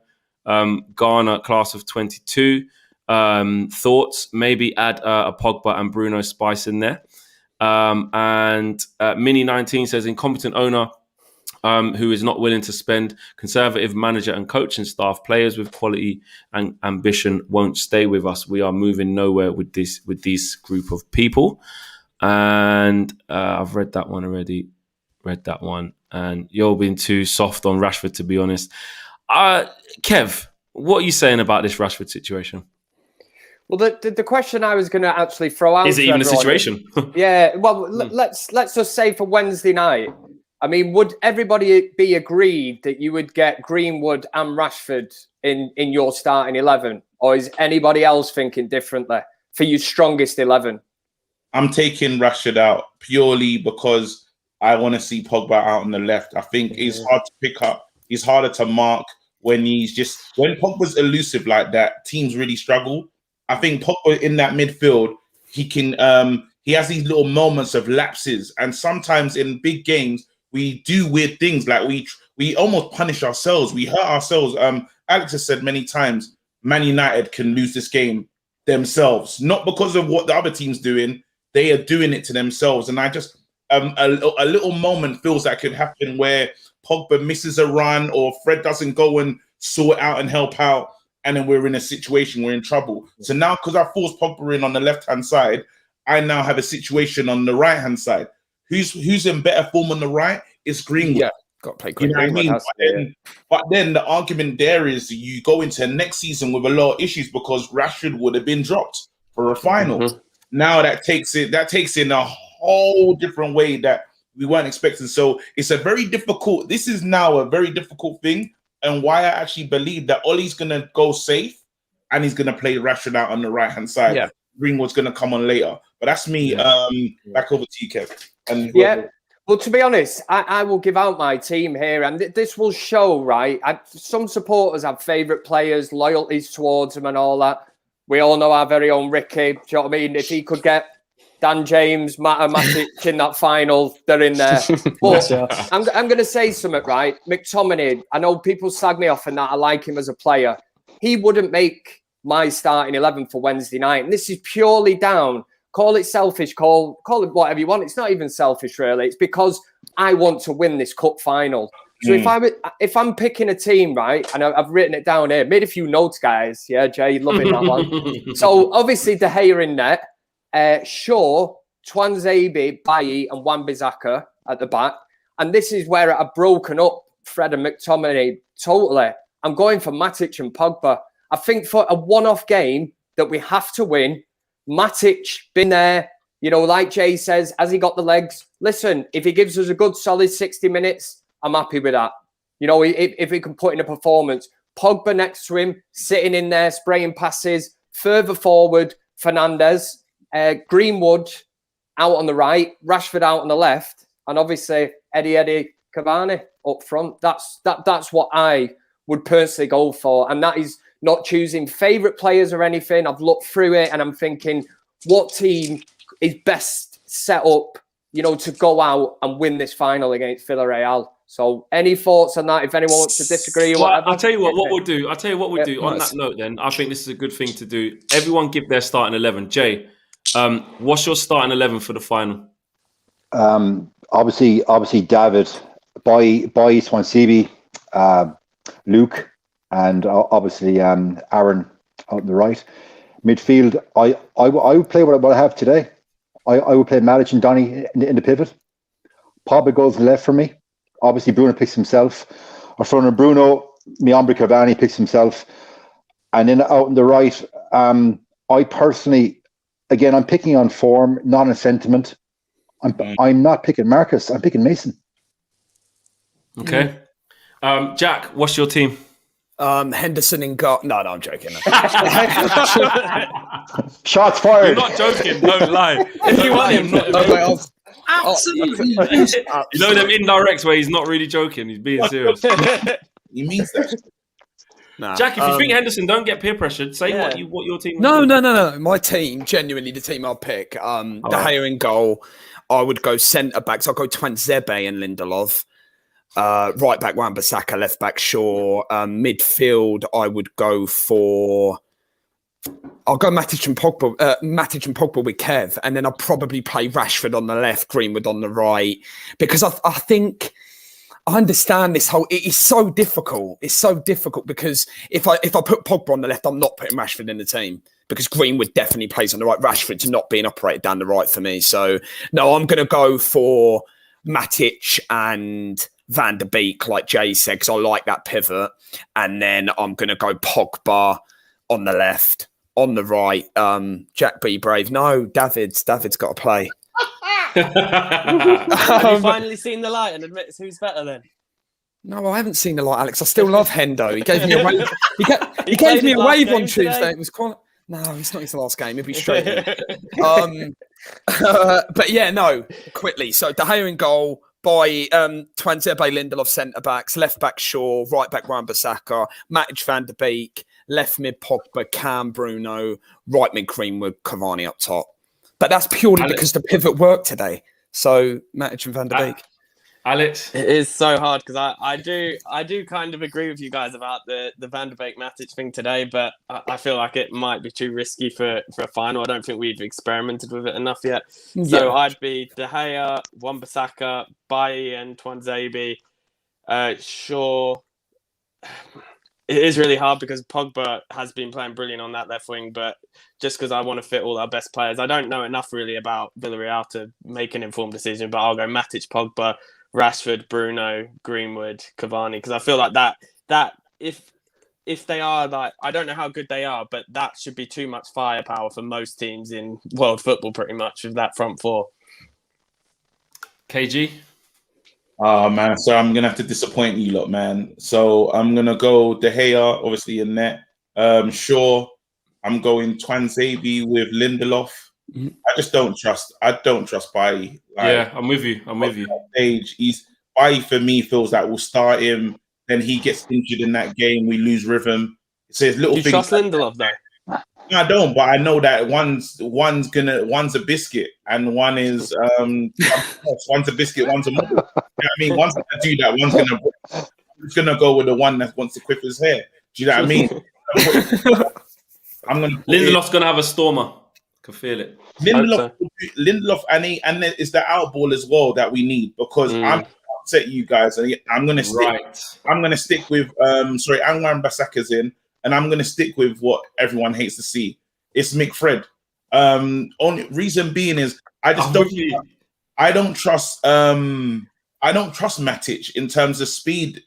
Ghana, class of 22. Thoughts? Maybe add a Pogba and Bruno spice in there. And Mini19 says, incompetent owner, who is not willing to spend, conservative manager and coaching staff, players with quality and ambition won't stay with us. We are moving nowhere with this group of people. And I've read that one already. And you're being too soft on Rashford, to be honest. Kev, what are you saying about this Rashford situation? Well, the question I was going to actually throw out Is it even a situation? Yeah, well, let's just say for Wednesday night. I mean, would everybody be agreed that you would get Greenwood and Rashford in your starting 11? Or is anybody else thinking differently for your strongest 11? I'm taking Rashford out purely because I want to see Pogba out on the left. I think it's hard to pick up. He's harder to mark when when Pogba's elusive like that, teams really struggle. I think Pogba in that midfield, he has these little moments of lapses. And sometimes in big games, we do weird things, like we almost punish ourselves. We hurt ourselves. Alex has said many times, Man United can lose this game themselves, not because of what the other team's doing. They are doing it to themselves. And I just a little moment feels that could happen where Pogba misses a run or Fred doesn't go and sort out and help out, and then we're in a situation, we're in trouble. So now, because I forced Pogba in on the left-hand side, I now have a situation on the right-hand side. Who's in better form on the right? It's Greenwood. Yeah, got to play Greenwood. You know what I mean? But then the argument there is you go into next season with a lot of issues because Rashford would have been dropped for a final. Mm-hmm. Now that takes in a whole different way that we weren't expecting. So it's this is now a very difficult thing, and why I actually believe that Ole's going to go safe and he's going to play Rashford out on the right-hand side. Yeah. Greenwood's going to come on later. But that's me. Back over to you, Kev. Well, to be honest, I will give out my team here, and this will show, right? Some supporters have favourite players, loyalties towards them and all that. We all know our very own Ricky. Do you know what I mean? If he could get Dan James, Matic in that final, they're in there. But I'm going to say something, right? McTominay, I know people slag me off and that I like him as a player. He wouldn't make my starting 11 for Wednesday night. And this is purely down. Call it selfish, call it whatever you want. It's not even selfish, really. It's because I want to win this cup final. So if I'm picking a team, right, and I've written it down here, made a few notes, guys. Yeah, Jay, loving that one. So obviously De Gea in net, Shaw, Twanzebe, Bailly, and Wan-Bissaka at the back. And this is where I've broken up Fred and McTominay totally. I'm going for Matic and Pogba. I think for a one-off game that we have to win, Matic been there, you know, like Jay says, has he got the legs? Listen, if he gives us a good solid 60 minutes, I'm happy with that. You know, if he can put in a performance. Pogba next to him, sitting in there, spraying passes. Further forward, Fernandes. Greenwood out on the right, Rashford out on the left, and obviously Eddie Cavani up front. That's what I would personally go for, and that is not choosing favourite players or anything. I've looked through it and I'm thinking, what team is best set up, you know, to go out and win this final against Villarreal? So, any thoughts on that? If anyone wants to disagree, well, I'll tell you what we'll do. On that note, then I think this is a good thing to do. Everyone give their starting 11. Jay, what's your starting 11 for the final? Obviously, David, Boy, Swansea, Luke, and obviously Aaron out on the right. Midfield, I would play what I have today. I would play Matic and Donny in the pivot. Pogba goes left for me. Obviously, Bruno picks himself. Or front of Bruno, Miombre Cavani picks himself. And then out on the right, I personally, again, I'm picking on form, not on sentiment. I'm not picking Marcus. I'm picking Mason. Okay. Jack, what's your team? Henderson in goal. No, I'm joking. Shots fired. You're not joking. Don't lie. Absolutely. You know them indirects where he's not really joking. He's being serious. He means that. Nah. Jack, if you think Henderson, don't get peer pressured. Say what your team. No. My team, genuinely, the team I'll pick. De Gea in goal. I would go centre backs. I'll go Twanzebe and Lindelof. Right back, Wan-Bissaka. Left back, Shaw. Midfield, I would go for. I'll go Matic and Pogba with Kev, and then I'll probably play Rashford on the left, Greenwood on the right, because I think I understand this whole. It is so difficult. It's so difficult because if I put Pogba on the left, I'm not putting Rashford in the team because Greenwood definitely plays on the right. Rashford's not being operated down the right for me. So no, I'm going to go for Matic and Van der Beek, like Jay said, because I like that pivot. And then I'm going to go Pogba on the left, on the right. Jack, be brave. No, David's got to play. Have you finally seen the light and admits who's better then? No, I haven't seen the light, Alex. I still love Hendo. He gave me a wave. He played gave me his a last wave game on Tuesday. today? It was quite. No, it's not his last game. He'll be straight in. But yeah, no, quickly. So De Gea in goal by Twanzebe, Lindelof centre backs, left back Shaw, right back Wan-Bissaka, Matic, Van der Beek, left mid Pogba, Cam, Bruno, right mid Greenwood, Cavani up top. But that's purely because the pivot worked today. So Matic and Van der Beek. Alex, it is so hard because I do kind of agree with you guys about the Van der Beek Matic thing today, but I feel like it might be too risky for a final. I don't think we've experimented with it enough yet. So I'd be De Gea, Wan-Bissaka, Bailly and Twanzebe. Shaw. It is really hard because Pogba has been playing brilliant on that left wing, but just because I want to fit all our best players, I don't know enough really about Villarreal to make an informed decision, but I'll go Matic, Pogba, Rashford, Bruno, Greenwood, Cavani, because I feel like that if they are like, I don't know how good they are, but that should be too much firepower for most teams in world football pretty much with that front four. KG? Oh, man. So I'm going to have to disappoint you lot, man. So I'm going to go De Gea, obviously, in net. Shaw, I'm going Twanzebe with Lindelof. Mm-hmm. I don't trust Bailly. Yeah, I'm with you. Bailly for me feels like we'll start him, then he gets injured in that game, we lose rhythm. So it's little you things. Trust Lindelof though? No, I don't, but I know that one's a biscuit and one is one's a biscuit, one's a model. You know what I mean? One's gonna do that, one's gonna go with the one that wants to quip his hair. Do you know what I mean? Lindelof's gonna have a stormer. Can feel it. Lindelof and it's the out ball as well that we need because I'm upset you guys and I'm gonna stick. Right. I'm gonna stick with Anwar Bissaka's in. And I'm going to stick with what everyone hates to see. It's McFred. Only reason being is I don't trust Matic in terms of speed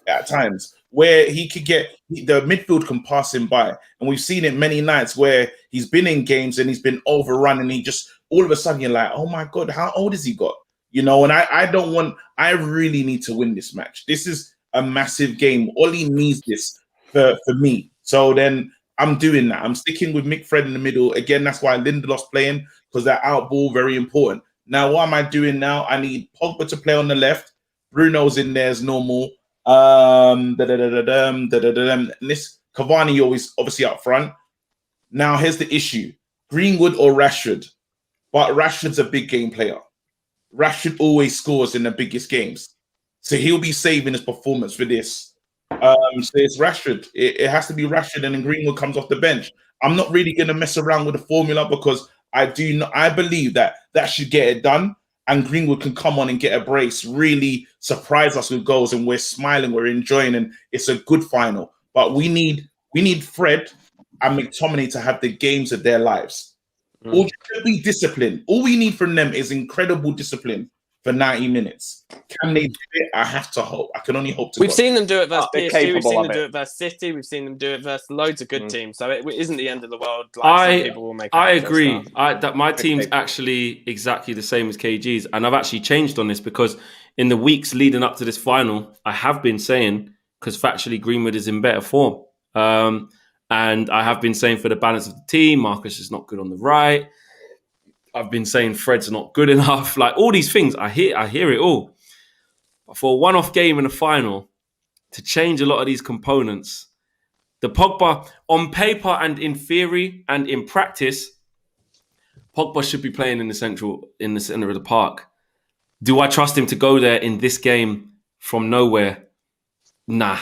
at times where he could get the midfield can pass him by. And we've seen it many nights where he's been in games and he's been overrun and he just all of a sudden you're like, oh my God, how old has he got? You know, and I really need to win this match. This is a massive game. Ole needs this. For me. So then I'm doing that. I'm sticking with McFred in the middle. Again, that's why Lindelof's playing, because that out ball, very important. Now, what am I doing now? I need Pogba to play on the left. Bruno's in there as normal. And this Cavani always obviously up front. Now, here's the issue. Greenwood or Rashford? But Rashford's a big game player. Rashford always scores in the biggest games. So he'll be saving his performance for this. So it's Rashford. It has to be Rashford, and then Greenwood comes off the bench. I'm not really going to mess around with the formula because I believe that should get it done, and Greenwood can come on and get a brace, really surprise us with goals, and we're smiling, we're enjoying, and it's a good final. But we need Fred and McTominay to have the games of their lives. All should be discipline. All we need from them is incredible discipline. For 90 minutes. Can they do it? I have to hope. I can only hope to. We've seen them do it versus PSG. We've seen them do it it versus City. We've seen them do it versus loads of good teams. So it isn't the end of the world. Like some people will make. I agree. That my team's actually exactly the same as KG's, and I've actually changed on this because in the weeks leading up to this final, I have been saying because factually Greenwood is in better form, and I have been saying for the balance of the team, Marcus is not good on the right. I've been saying Fred's not good enough. Like all these things, I hear it all. But for a one-off game in the final, to change a lot of these components, the Pogba on paper and in theory and in practice, Pogba should be playing in the center of the park. Do I trust him to go there in this game from nowhere? Nah,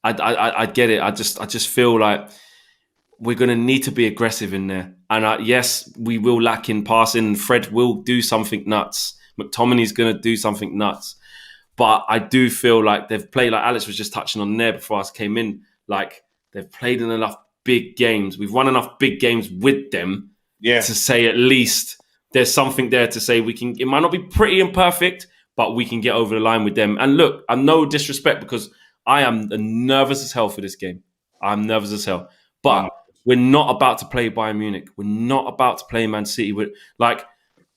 I get it. I just feel like we're going to need to be aggressive in there. And yes, we will lack in passing. Fred will do something nuts. McTominay's going to do something nuts. But I do feel like they've played, like Alex was just touching on there before I came in, like they've played in enough big games. We've won enough big games with them to say at least there's something there to say we can. It might not be pretty and perfect, but we can get over the line with them. And look, I'm no disrespect because I am nervous as hell for this game. I'm nervous as hell. But we're not about to play Bayern Munich. We're not about to play Man City.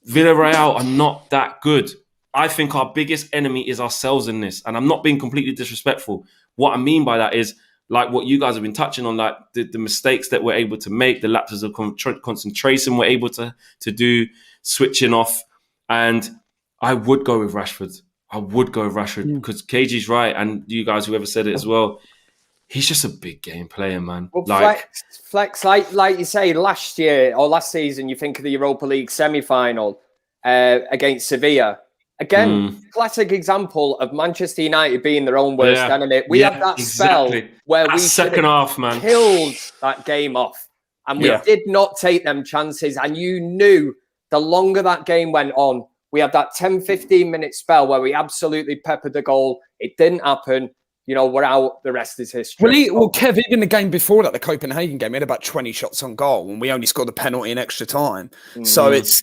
Villarreal are not that good. I think our biggest enemy is ourselves in this. And I'm not being completely disrespectful. What I mean by that is, like what you guys have been touching on, like the mistakes that we're able to make, the lapses of concentration we're able to do, switching off. And I would go with Rashford. Because KG's right. And you guys, whoever said it as well, he's just a big game player, man. Well, Flex, like you say, last year or last season, you think of the Europa League semi-final against Sevilla. Again, classic example of Manchester United being their own worst enemy. We had that spell where we second half, man, killed that game off. And we did not take them chances. And you knew the longer that game went on, we had that 10, 15-minute spell where we absolutely peppered the goal. It didn't happen. You know, we're out. The rest is history. Well, Kev, even the game before that, the Copenhagen game, we had about 20 shots on goal and we only scored a penalty in extra time. So it's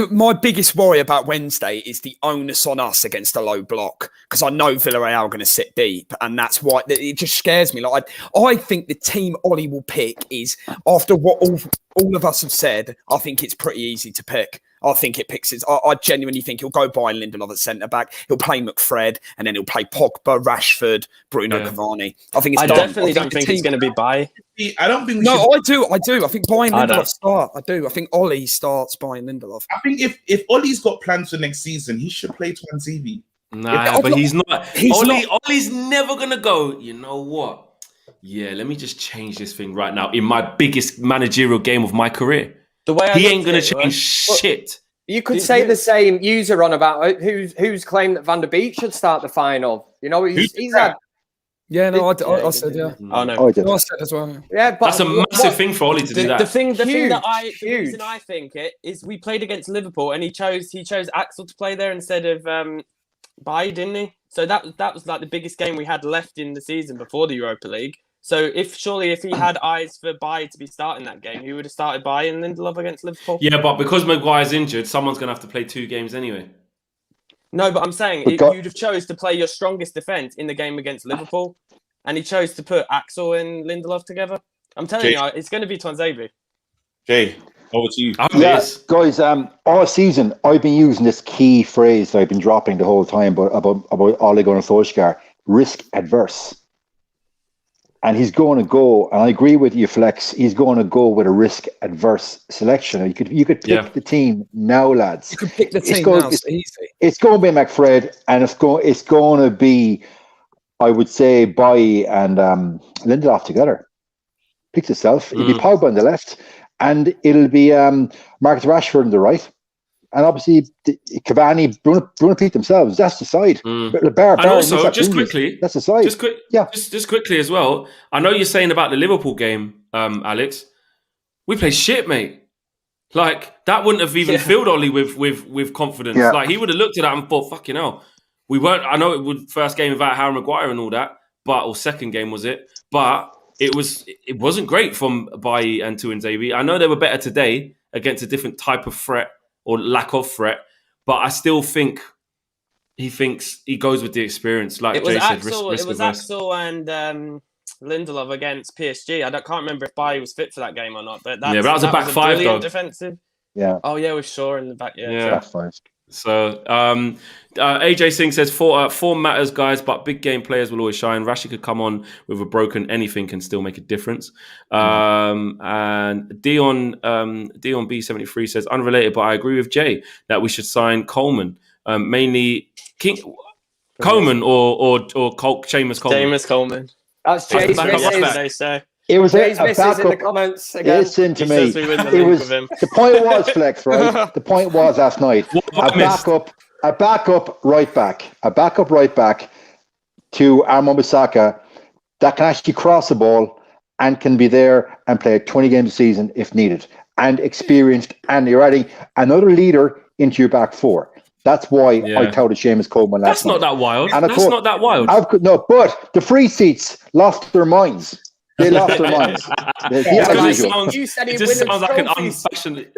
my biggest worry about Wednesday is the onus on us against a low block, because I know Villarreal are going to sit deep, and that's why it just scares me. Like I think the team Ollie will pick is, after what all of us have said, I think it's pretty easy to pick. I think it picks it. I genuinely think he'll go by Lindelof at centre back. He'll play McFred, and then he'll play Pogba, Rashford, Bruno Cavani. I think it's I done. definitely don't think it's going to be Bay. I don't think. I do. I think Bayern Lindelof start. I do. I think Ollie starts Bayern Lindelof. I think if Ollie's got plans for next season, he should play Twanzebe. Nah, but he's not. Ollie's never going to go, you know what? Yeah, let me just change this thing right now in my biggest managerial game of my career. The way he ain't going to change shit. You could say the same user on about who's claimed that Van der Beek should start the final. You know, he's had. Yeah, no, I said, yeah. Oh, no. I said as well. Yeah, but that's a massive thing for Ollie to do that. The reason I think it is we played against Liverpool and he chose Axel to play there instead of Bay, didn't he? So that was like the biggest game we had left in the season before the Europa League. So if he had eyes for Bay to be starting that game, he would have started Bay and Lindelof against Liverpool. Yeah, but because Maguire's injured, someone's going to have to play 2 games anyway. No, but I'm saying you'd have chose to play your strongest defence in the game against Liverpool, and he chose to put Axel and Lindelof together. I'm telling you, it's going to be Twanzebe. Jay, over to you. Yes, guys. All season I've been using this key phrase that I've been dropping the whole time about Ole Gunnar Solskjaer: risk adverse. And he's going to go, and I agree with you, Flex. He's going to go with a risk-adverse selection. You could pick the team now, lads. You could pick the team now. It's easy. It's going to be McFred, and it's going to be, I would say, Bay and Lindelof together. Picks itself. It'll be Pogba on the left, and it'll be Marcus Rashford on the right. And obviously, Cavani, Bruno picked themselves. That's the side. And also, just quickly, that's the side. Just quickly as well. I know you're saying about the Liverpool game, Alex. We play shit, mate. Like that wouldn't have even filled Ollie with confidence. Yeah. Like he would have looked at that and thought, "Fucking hell, we weren't." I know it was first game without Harry Maguire and all that, or second game was it? But it wasn't great from Bay and Twanzebe. I know they were better today against a different type of threat or lack of threat, but I still think he goes with the experience. Like Jay said, risk it was Axel and Lindelof against PSG. I can't remember if Bay was fit for that game or not, but that was a back five though. Defensive. Yeah. Oh yeah, with Shaw in the back. Yeah. Back five. So AJ Singh says form matters, guys, but big game players will always shine. Rashi could come on with a broken anything and still make a difference. And Dion B73 says unrelated, but I agree with Jay that we should sign Coleman, mainly Coleman or Seamus Coleman. Seamus Coleman. That's Jay's misses. It was Jay's a misses in the backup. comments again. Listen to me. The point was, Flex, right? The point was last night. A backup right back to Armand Bissaka that can actually cross the ball and can be there and play 20 games a season if needed, and experienced, and you're adding another leader into your back four. That's why I touted Seamus Coleman last night. That's not that wild. And That's not that wild. No, but the free seats lost their minds. They lost their minds. You said It he'd just win sounds like an trophies. unfashionable.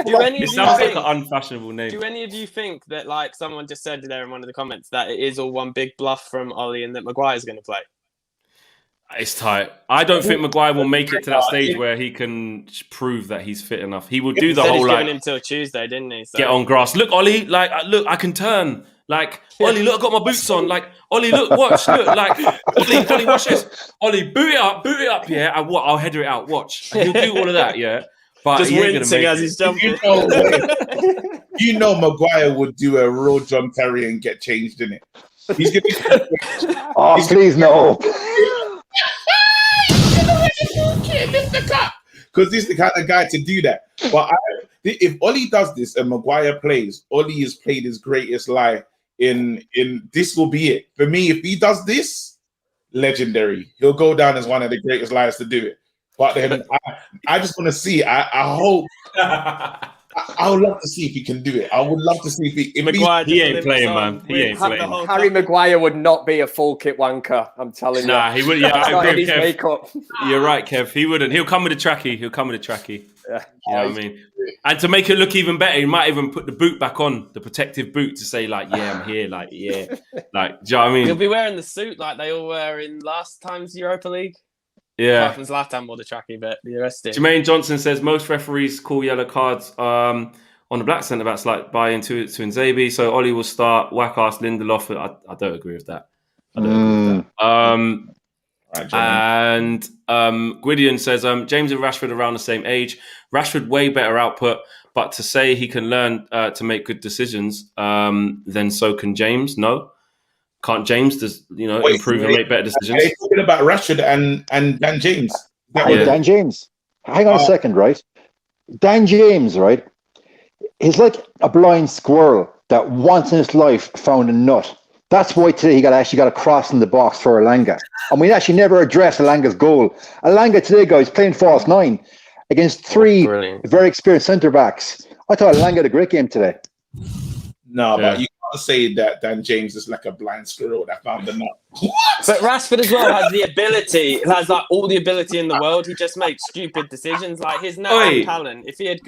Do any of It you sounds like think? an unfashionable name. Do any of you think that, like someone just said there in one of the comments, that it is all one big bluff from Ollie and that Maguire's going to play? It's tight. I don't think Maguire will make it to that stage where he can prove that he's fit enough. He will do the Said whole he's like giving him till Tuesday, didn't he? So. get on grass. Look, Ollie, like look, I can turn. Like Ollie, look, I got my boots on. Like Ollie, look, watch, look, like Ollie, watch this. Ollie, boot it up, yeah. I'll header it out. Watch, and he'll do all of that, yeah. But Just he ain't gonna wincing make as it. he's jumping. You know Maguire would do a raw John Terry and get changed in it. He's gonna. Oh, please no. Because this is the kind of guy to do that. But if Ollie does this and Maguire plays, Ollie has played his greatest lie. In this will be it for me. If he does this, legendary. He'll go down as one of the greatest liars to do it. But then I just want to see. I hope. I would love to see if he can do it. I would love to see if Maguire he ain't playing, man. He ain't playing. Harry Maguire would not be a full kit wanker. I'm telling you. Nah, he wouldn't. Yeah, I agree with Kev. Makeup. You're right, Kev. He wouldn't. He'll come with a trackie. Yeah. You know what I mean? And to make it look even better, he might even put the boot back on, the protective boot, to say like, "Yeah, I'm here." Like, yeah, like, do you know what I mean? He'll be wearing the suit like they all were in last time's Europa League. Yeah. Apart from Zlatan wore the trackie, but the rest did. Jermaine Johnson says most referees call yellow cards on the black centre backs like buy-in to Nzabi. So Ollie will start whack-ass Lindelof. I don't agree with that. And Gwydion says James and Rashford around the same age. Rashford way better output, but to say he can learn to make good decisions, then so can James. No. Can't James improve and make better decisions? Are you talking about Rashford and Dan James? Dan James. Hang on a second, right? Dan James, right? He's like a blind squirrel that once in his life found a nut. That's why today he actually got a cross in the box for Elanga. And we actually never addressed Elanga's goal. Elanga today, guys, playing false nine against three very experienced centre-backs. I thought Elanga had a great game today. No, but you can't say that Dan James is like a blind squirrel that found the nut. But Rashford as well has the ability, has like all the ability in the world. He just makes stupid decisions. Like his natural talent. If he had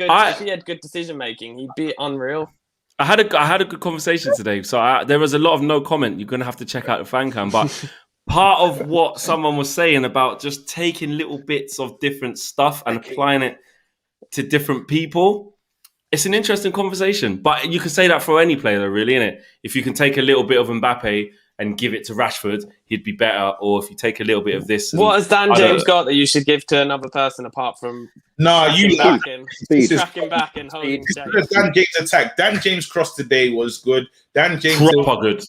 good decision making, he'd be unreal. I had a good conversation today. So there was a lot of no comment. You're gonna have to check out the fan cam. But part of what someone was saying about just taking little bits of different stuff and applying it to different people. It's an interesting conversation, but you can say that for any player, really, innit? If you can take a little bit of Mbappe and give it to Rashford, he'd be better. Or if you take a little bit of this, what has Dan James got that you should give to another person apart from? You tracking back and holding. Dan James attack. Dan James cross today was good. Dan James proper good.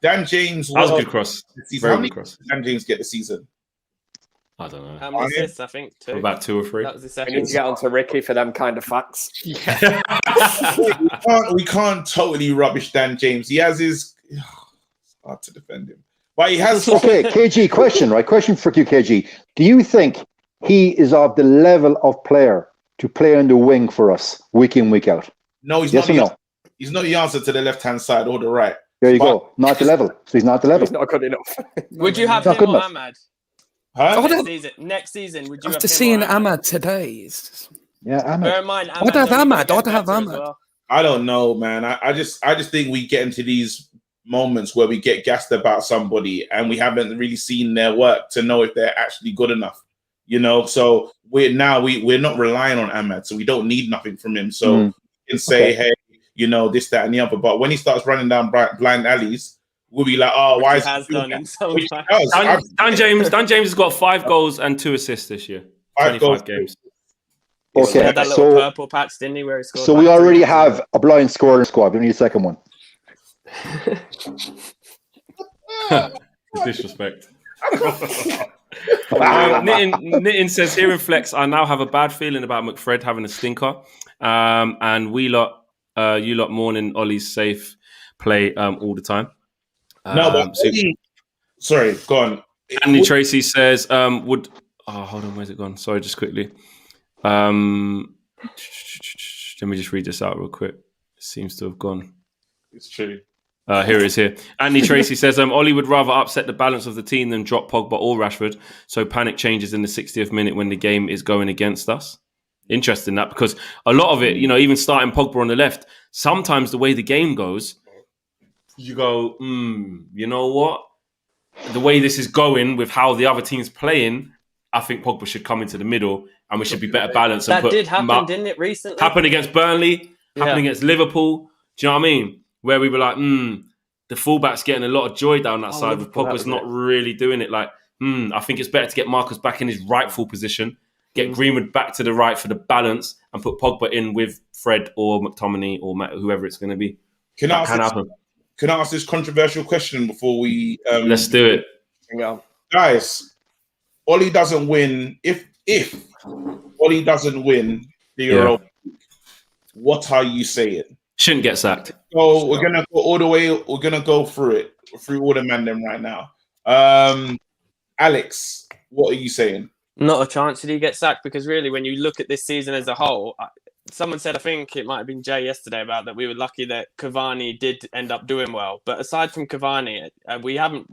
Dan James that was a good cross. How many cross did Dan James get the season? I don't know. How many assists? I think 2. About 2 or 3. That was the second. We need to get on to Ricky for them kind of facts. Yeah. we can't totally rubbish Dan James. He has his. It's hard to defend him, but he has. Okay, KG, question, right? Question for you, KG. Do you think he is of the level of player to play on the wing for us week in, week out? No, he's yes not. Or no? He's not the answer to the left-hand side or the right. There you go. Not the level. So he's not the level. He's not good enough. Would you have him or Ahmad? Huh? Next season, would you after seeing Ahmad today? Yeah, Ahmad. Bear in mind, I'd have Ahmad. I'd have Ahmad. Well. I don't know, man. I just think we get into these moments where we get gassed about somebody and we haven't really seen their work to know if they're actually good enough. You know, so we're not relying on Ahmad, so we don't need nothing from him. So we can say, hey, you know, this, that, and the other. But when he starts running down blind alleys, we'll be like, oh, why is he doing that? Dan James has got 5 goals and 2 assists this year. 25 games. Okay, that little purple patch, didn't he, where he scored? So we already have a blind scorer in the squad. We need a second one. Disrespect. Nitin says, here in Flex, I now have a bad feeling about McFred having a stinker. And you lot mourning Ollie's safe play all the time. Sorry, go on. Andy Tracy says, hold on, where's it gone? Sorry, just quickly. Let me just read this out real quick. It seems to have gone. It's true. Here it is here. Andy Tracy says, Ollie would rather upset the balance of the team than drop Pogba or Rashford. So panic changes in the 60th minute when the game is going against us. Interesting that, because a lot of it, even starting Pogba on the left, sometimes the way the game goes, you go, you know what? The way this is going with how the other team's playing, I think Pogba should come into the middle and we should be better balanced. That did happen, didn't it, recently? Happened against Burnley, happened against Liverpool. Do you know what I mean? Where we were like, the fullback's getting a lot of joy down that side, with Pogba's not really doing it. Like, I think it's better to get Marcus back in his rightful position, get Greenwood back to the right for the balance, and put Pogba in with Fred or McTominay or whoever it's going to be. Can I ask this controversial question before we... Let's do it. Guys, Ollie doesn't win. If Ollie doesn't win the Euro, what are you saying? Shouldn't get sacked. So we're gonna go all the way. We're gonna go through all the men them right now. Alex, what are you saying? Not a chance did he get sacked, because really, when you look at this season as a whole, someone said, I think it might have been Jay yesterday, about that we were lucky that Cavani did end up doing well. But aside from Cavani,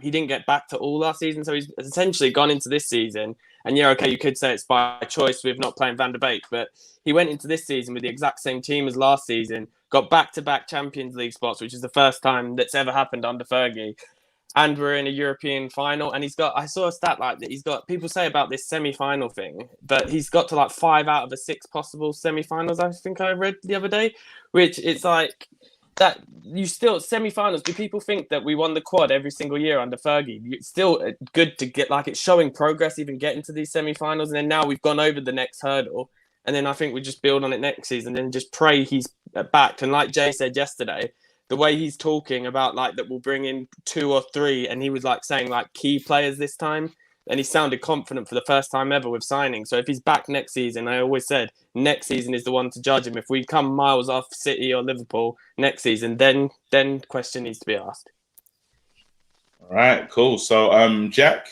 he didn't get back to all last season, so he's essentially gone into this season. And you could say it's by choice with not playing Van der Beek, but he went into this season with the exact same team as last season, got back-to-back Champions League spots, which is the first time that's ever happened under Fergie. And we're in a European final. And I saw a stat like that. People say about this semi-final thing, but he's got to like 5 out of the 6 possible semi-finals, I think I read the other day, which it's like that you still semi-finals. Do people think that we won the quad every single year under Fergie? It's still good to get, like, it's showing progress, even getting to these semi-finals. And then now we've gone over the next hurdle. And then I think we just build on it next season and just pray he's back. And like Jay said yesterday, the way he's talking about like that we'll bring in 2 or 3, and he was like saying like key players this time, and he sounded confident for the first time ever with signing. So if he's back next season, I always said next season is the one to judge him. If we come miles off City or Liverpool next season, then question needs to be asked. All right, cool. So Jack,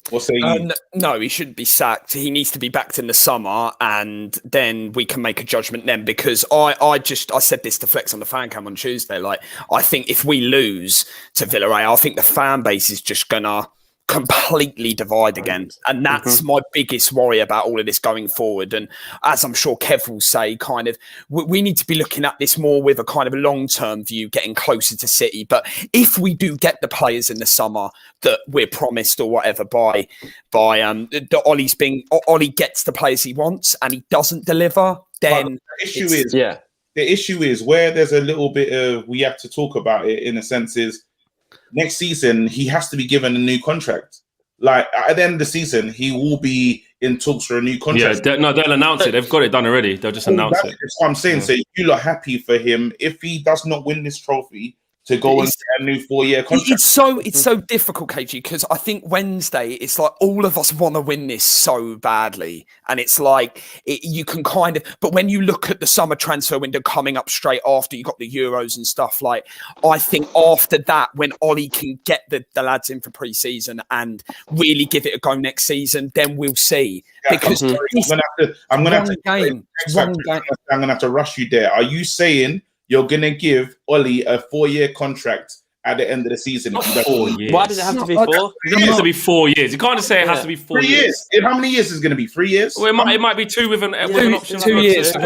what say you? No, he shouldn't be sacked. He needs to be backed in the summer, and then we can make a judgment then. Because I said this to Flex on the fan cam on Tuesday. Like, I think if we lose to Villarreal, I think the fan base is just gonna completely divide again, and that's my biggest worry about all of this going forward. And as I'm sure Kev will say, kind of we need to be looking at this more with a kind of long-term view, getting closer to City. But if we do get the players in the summer that we're promised or whatever by Ollie gets the players he wants and he doesn't deliver, then the issue is where there's a little bit of, we have to talk about it in a sense, is next season, he has to be given a new contract. Like, at the end of the season, he will be in talks for a new contract. Yeah, they'll announce it. They've got it done already. They'll just announce it. That's what I'm saying. So you lot happy for him if he does not win this trophy to go and get a new 4-year contract. It's so difficult, KG, because I think Wednesday, it's like all of us want to win this so badly. And it's like, you can kind of, but when you look at the summer transfer window coming up straight after, you got the Euros and stuff, like, I think after that, when Ollie can get the lads in for pre-season and really give it a go next season, then we'll see. Yeah, because I'm gonna have to rush you there. Are you saying you're going to give Ollie a 4-year contract at the end of the season? 4 years. Why does it have to be 4? It has to be 4 years. You can't just say it has to be 4 years. How many years is it going to be? 3 years? Well, it might be 2 with an option. 2 years with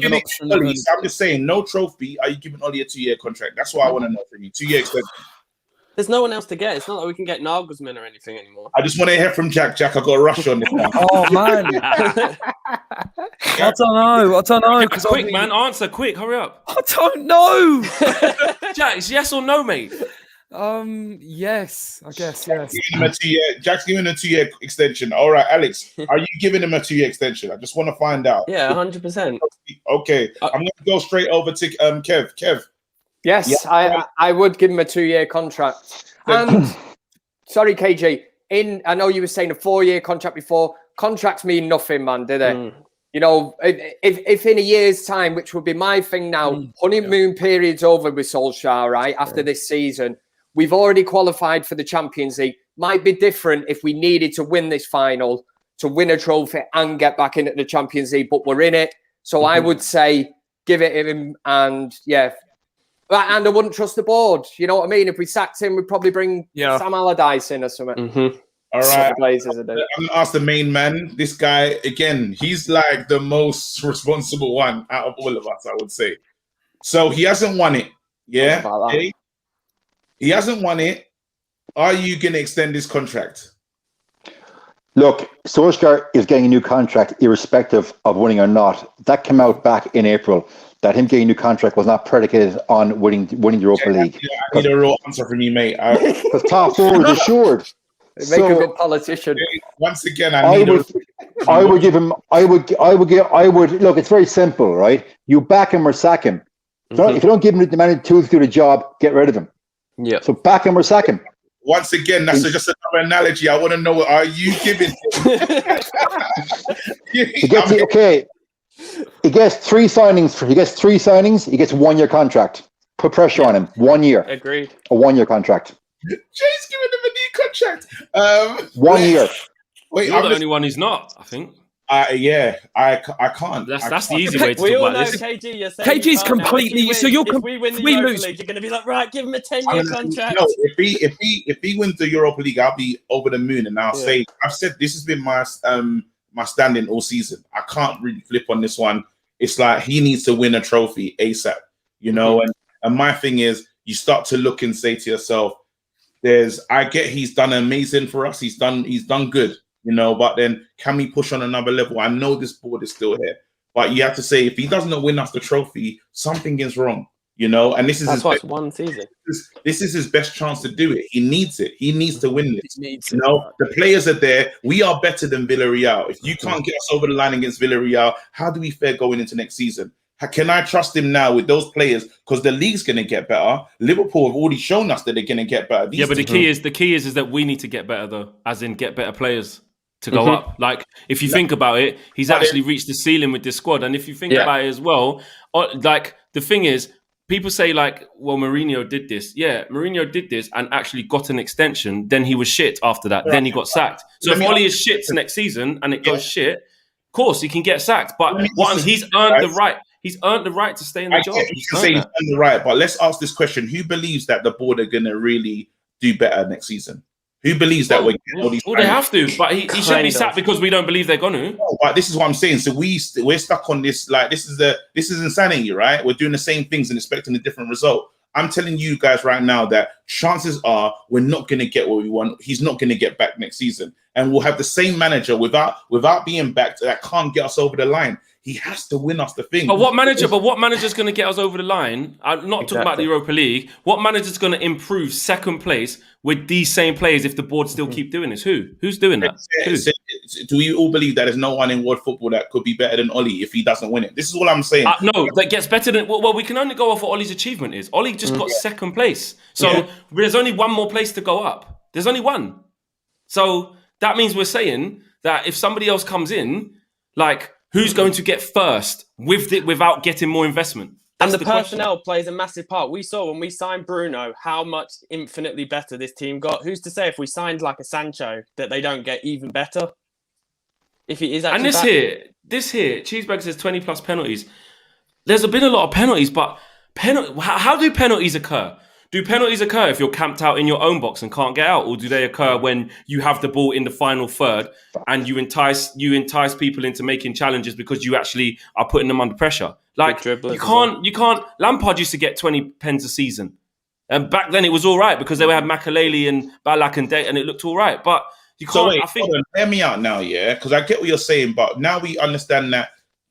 an option. I'm just saying, no trophy. Are you giving Ollie a 2-year contract? That's what I want to know from you. 2-year extension. There's no one else to get. It's not like we can get Nagelsmann or anything anymore. I just want to hear from Jack. Jack, I got a rush on this one. Oh, man. I don't know. Quick, man. Answer quick. Hurry up. I don't know. Jack, it's yes or no, mate? Yes. I guess, yes. Jack's giving him a 2-year extension. All right, Alex, are you giving him a 2-year extension? I just want to find out. Yeah, 100%. Okay. I'm going to go straight over to Kev. Kev. Yes, yeah. I would give him a 2-year contract. And sorry, KG, I know you were saying a 4-year contract before. Contracts mean nothing, man, do they? You know, if in a year's time, which would be my thing now, honeymoon period's over with Solskjaer, right? After this season, we've already qualified for the Champions League. Might be different if we needed to win this final, to win a trophy and get back into the Champions League, but we're in it. So I would say give it him, and And I wouldn't trust the board. You know what I mean? If we sacked him, we'd probably bring Sam Allardyce in or something. Mm-hmm. All right. I'm gonna ask the main man. This guy, again, he's like the most responsible one out of all of us, I would say. So he hasn't won it. Yeah. Okay. He hasn't won it. Are you going to extend his contract? Look, Solskjaer is getting a new contract irrespective of winning or not. That came out back in April, that him getting a new contract was not predicated on winning the Europa League. I need a real answer from you, mate. Because top four is assured. Make a good politician. Once again, I would look, it's very simple, right? You back him or sack him. So if you don't give him the many tools to do the job, get rid of him. Yeah. So back him or sack him. Once again, that's just another analogy. I want to know, are you giving He gets 3 signings. He gets 3 signings. He gets 1 year contract. Put pressure on him. 1 year. Agreed. A 1 year contract. Jay's giving him a new contract. 1 year. Wait, you're the only one who's not, I think. Yeah, I can't. That's the easy way to talk about this. KG's completely. So you're if we win the Europa League, you're going to be like, right, give him a 10-year contract. No, if he wins the Europa League, I'll be over the moon, and I've said this has been my standing all season. I can't really flip on this one. It's like he needs to win a trophy ASAP, you know. And my thing is, you start to look and say to yourself, I get he's done amazing for us. He's done good. You know, but then can we push on another level? I know this board is still here, but you have to say if he doesn't win us the trophy, something is wrong. You know, and this is one season. This is his best chance to do it. He needs it. He needs to win this. You know, the players are there. We are better than Villarreal. If you can't get us over the line against Villarreal, how do we fare going into next season? Can I trust him now with those players? Because the league's going to get better. Liverpool have already shown us that they're going to get better. But the key is that we need to get better though, as in get better players to go up. Like if you think about it, he's actually reached the ceiling with this squad. And if you think about it as well, like the thing is, people say like, well, Mourinho did this. Yeah, Mourinho did this and actually got an extension. Then he was shit after that. Then he got sacked. So if Ollie is shit next season and it goes shit, of course he can get sacked. But he's earned the right. He's earned the right to stay in the job. You can say he's earned the right, but let's ask this question: who believes that the board are going to really do better next season? Who believes that we're getting all these? Well, they have to, but he shouldn't be sacked because we don't believe they're going to. No, but this is what I'm saying. So we're stuck on this. Like this is insanity, right? We're doing the same things and expecting a different result. I'm telling you guys right now that chances are we're not going to get what we want. He's not going to get back next season, and we'll have the same manager without being backed that can't get us over the line. He has to win us the thing. But what manager's going to get us over the line? I'm not talking about the Europa League. What manager's going to improve second place with these same players if the board still keep doing this? Who's doing that? Do you all believe that there's no one in world football that could be better than Ollie if he doesn't win it? This is all I'm saying. No, that gets better than... Well, we can only go off what Ollie's achievement is. Ollie just got second place. So there's only one more place to go up. There's only one. So that means we're saying that if somebody else comes in, like... who's going to get first without getting more investment? That's and the personnel plays a massive part. We saw when we signed Bruno how much infinitely better this team got. Who's to say if we signed like a Sancho that they don't get even better? If he is actually and this here, Cheeseburger says 20 plus penalties. There's been a lot of penalties, but how do penalties occur? Do penalties occur if you're camped out in your own box and can't get out, or do they occur when you have the ball in the final third and you entice people into making challenges because you actually are putting them under pressure? Like you can't. Lampard used to get 20 pens a season, and back then it was all right because they had Makaleli and Ballack and Date, and it looked all right. But you can't. So wait, hear me out now, yeah, because I get what you're saying, but now we understand that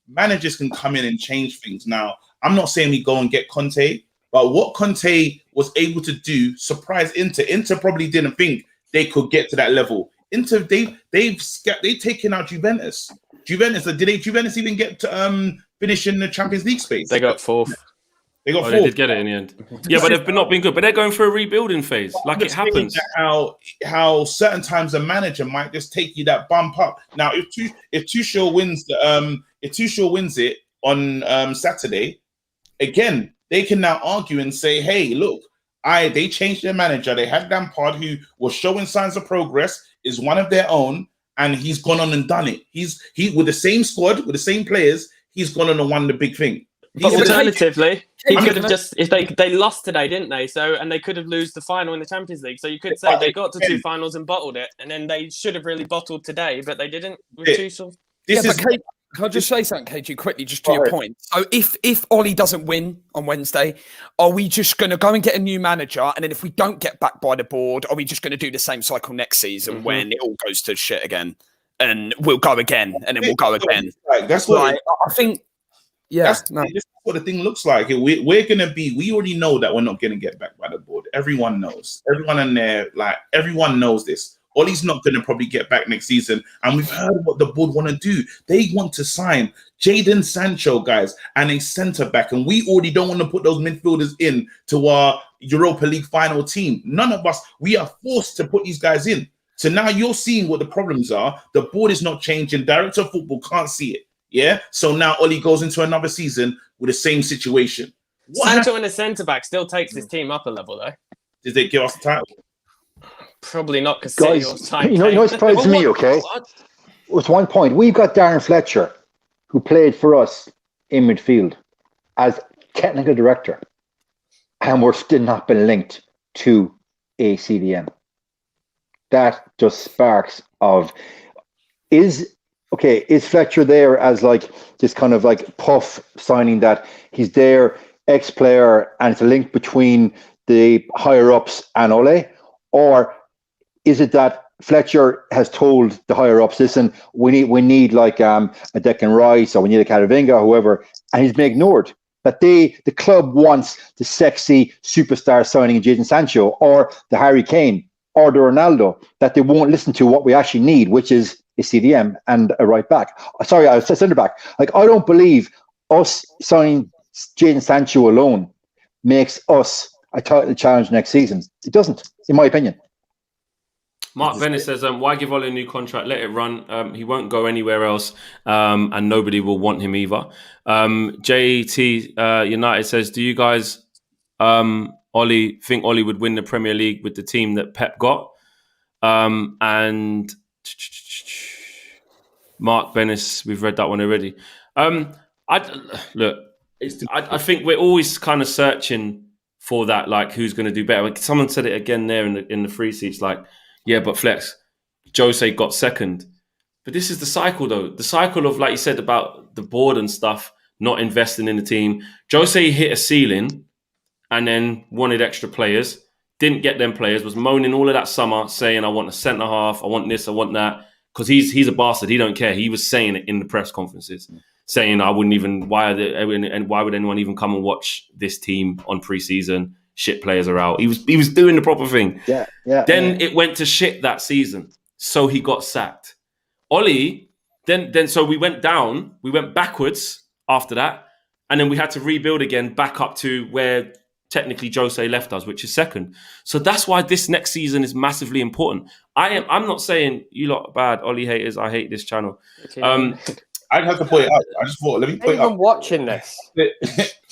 managers can come in and change things. Now, I'm not saying we go and get Conte. But what Conte was able to do surprised Inter. Inter probably didn't think they could get to that level. Inter, they've taken out Juventus. Did Juventus even get to finish in the Champions League space? They got fourth. They did get it in the end. Yeah, but they've not been good. But they're going through a rebuilding phase. Like it happens. How certain times a manager might just take you that bump up. Now, if Tuchel wins it on Saturday, again. They can now argue and say, hey, look, they changed their manager. They had Lampard, who was showing signs of progress, is one of their own, and he's gone on and done it. He with the same squad, with the same players, he's gone on and won the big thing. But Alternatively, he KG, could have just if they lost today, didn't they? So and they could have lose the final in the Champions League. So you could say they got to 2 finals and bottled it, and then they should have really bottled today, but they didn't. With two sort of... Can I just say something, KG, quickly, just to your point? So if Ollie doesn't win on Wednesday, are we just going to go and get a new manager? And then if we don't get backed by the board, are we just going to do the same cycle next season when it all goes to shit again? And we'll go again, and then we'll go again. That's what I think. Yeah, that's what the thing looks like. We're going to be. We already know that we're not going to get backed by the board. Everyone knows. Everyone in there, everyone knows this. Ollie's not going to probably get back next season. And we've heard what the board want to do. They want to sign Jadon Sancho, guys, and a centre-back. And we already don't want to put those midfielders in to our Europa League final team. None of us, we are forced to put these guys in. So now you're seeing what the problems are. The board is not changing. Director of football can't see it. Yeah? So now Ollie goes into another season with the same situation. Sancho and a centre-back still takes this team up a level, though. Did they give us the title? Probably not, because guys, you know what surprised me, okay? It's one point. We've got Darren Fletcher, who played for us in midfield as technical director, and we're still not been linked to a CDM. That just sparks of is Fletcher there as like this kind of like puff signing that he's there, ex-player, and it's a link between the higher ups and Ole, or is it that Fletcher has told the higher ups, listen, we need like a Declan Rice, or we need a Cadavinga, or whoever, and he's been ignored. That the club wants the sexy superstar signing of Jadon Sancho, or the Harry Kane, or the Ronaldo, that they won't listen to what we actually need, which is a CDM and a right back. Sorry, I said centre back. Like, I don't believe us signing Jadon Sancho alone makes us a title challenge next season. It doesn't, in my opinion. Mark Bennett says, why give Ole a new contract? Let it run. He won't go anywhere else, and nobody will want him either. JT United says, do you guys think Ole would win the Premier League with the team that Pep got? And Mark Bennett, we've read that one already. I think we're always kind of searching for that, like, who's going to do better. Someone said it again there in the free seats, like, yeah, but Flex, Jose got second. But this is the cycle, though. The cycle of, like you said, about the board and stuff, not investing in the team. Jose hit a ceiling and then wanted extra players. Didn't get them players. Was moaning all of that summer, saying, I want a centre-half, I want this, I want that. Because he's a bastard. He don't care. He was saying it in the press conferences, saying, I wouldn't even, why would anyone even come and watch this team on pre-season? Shit players are out. He was doing the proper thing. Yeah. Then it went to shit that season. So he got sacked. Ole, then so we went down, we went backwards after that, and then we had to rebuild again back up to where technically Jose left us, which is second. So that's why this next season is massively important. I'm not saying you lot are bad, Ole haters, I hate this channel. I'd have to put it up. I just thought, let me put it up. I'm watching this.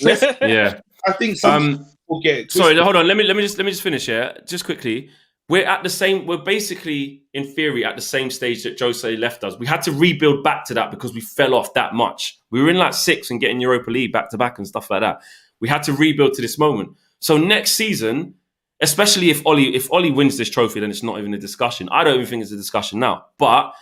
Yeah. I think some people get. Sorry, hold on. Let me just finish here. Just quickly. We're basically, in theory, at the same stage that Jose left us. We had to rebuild back to that because we fell off that much. We were in like 6th and getting Europa League back to back and stuff like that. We had to rebuild to this moment. So next season, especially if Ole wins this trophy, then it's not even a discussion. I don't even think it's a discussion now. But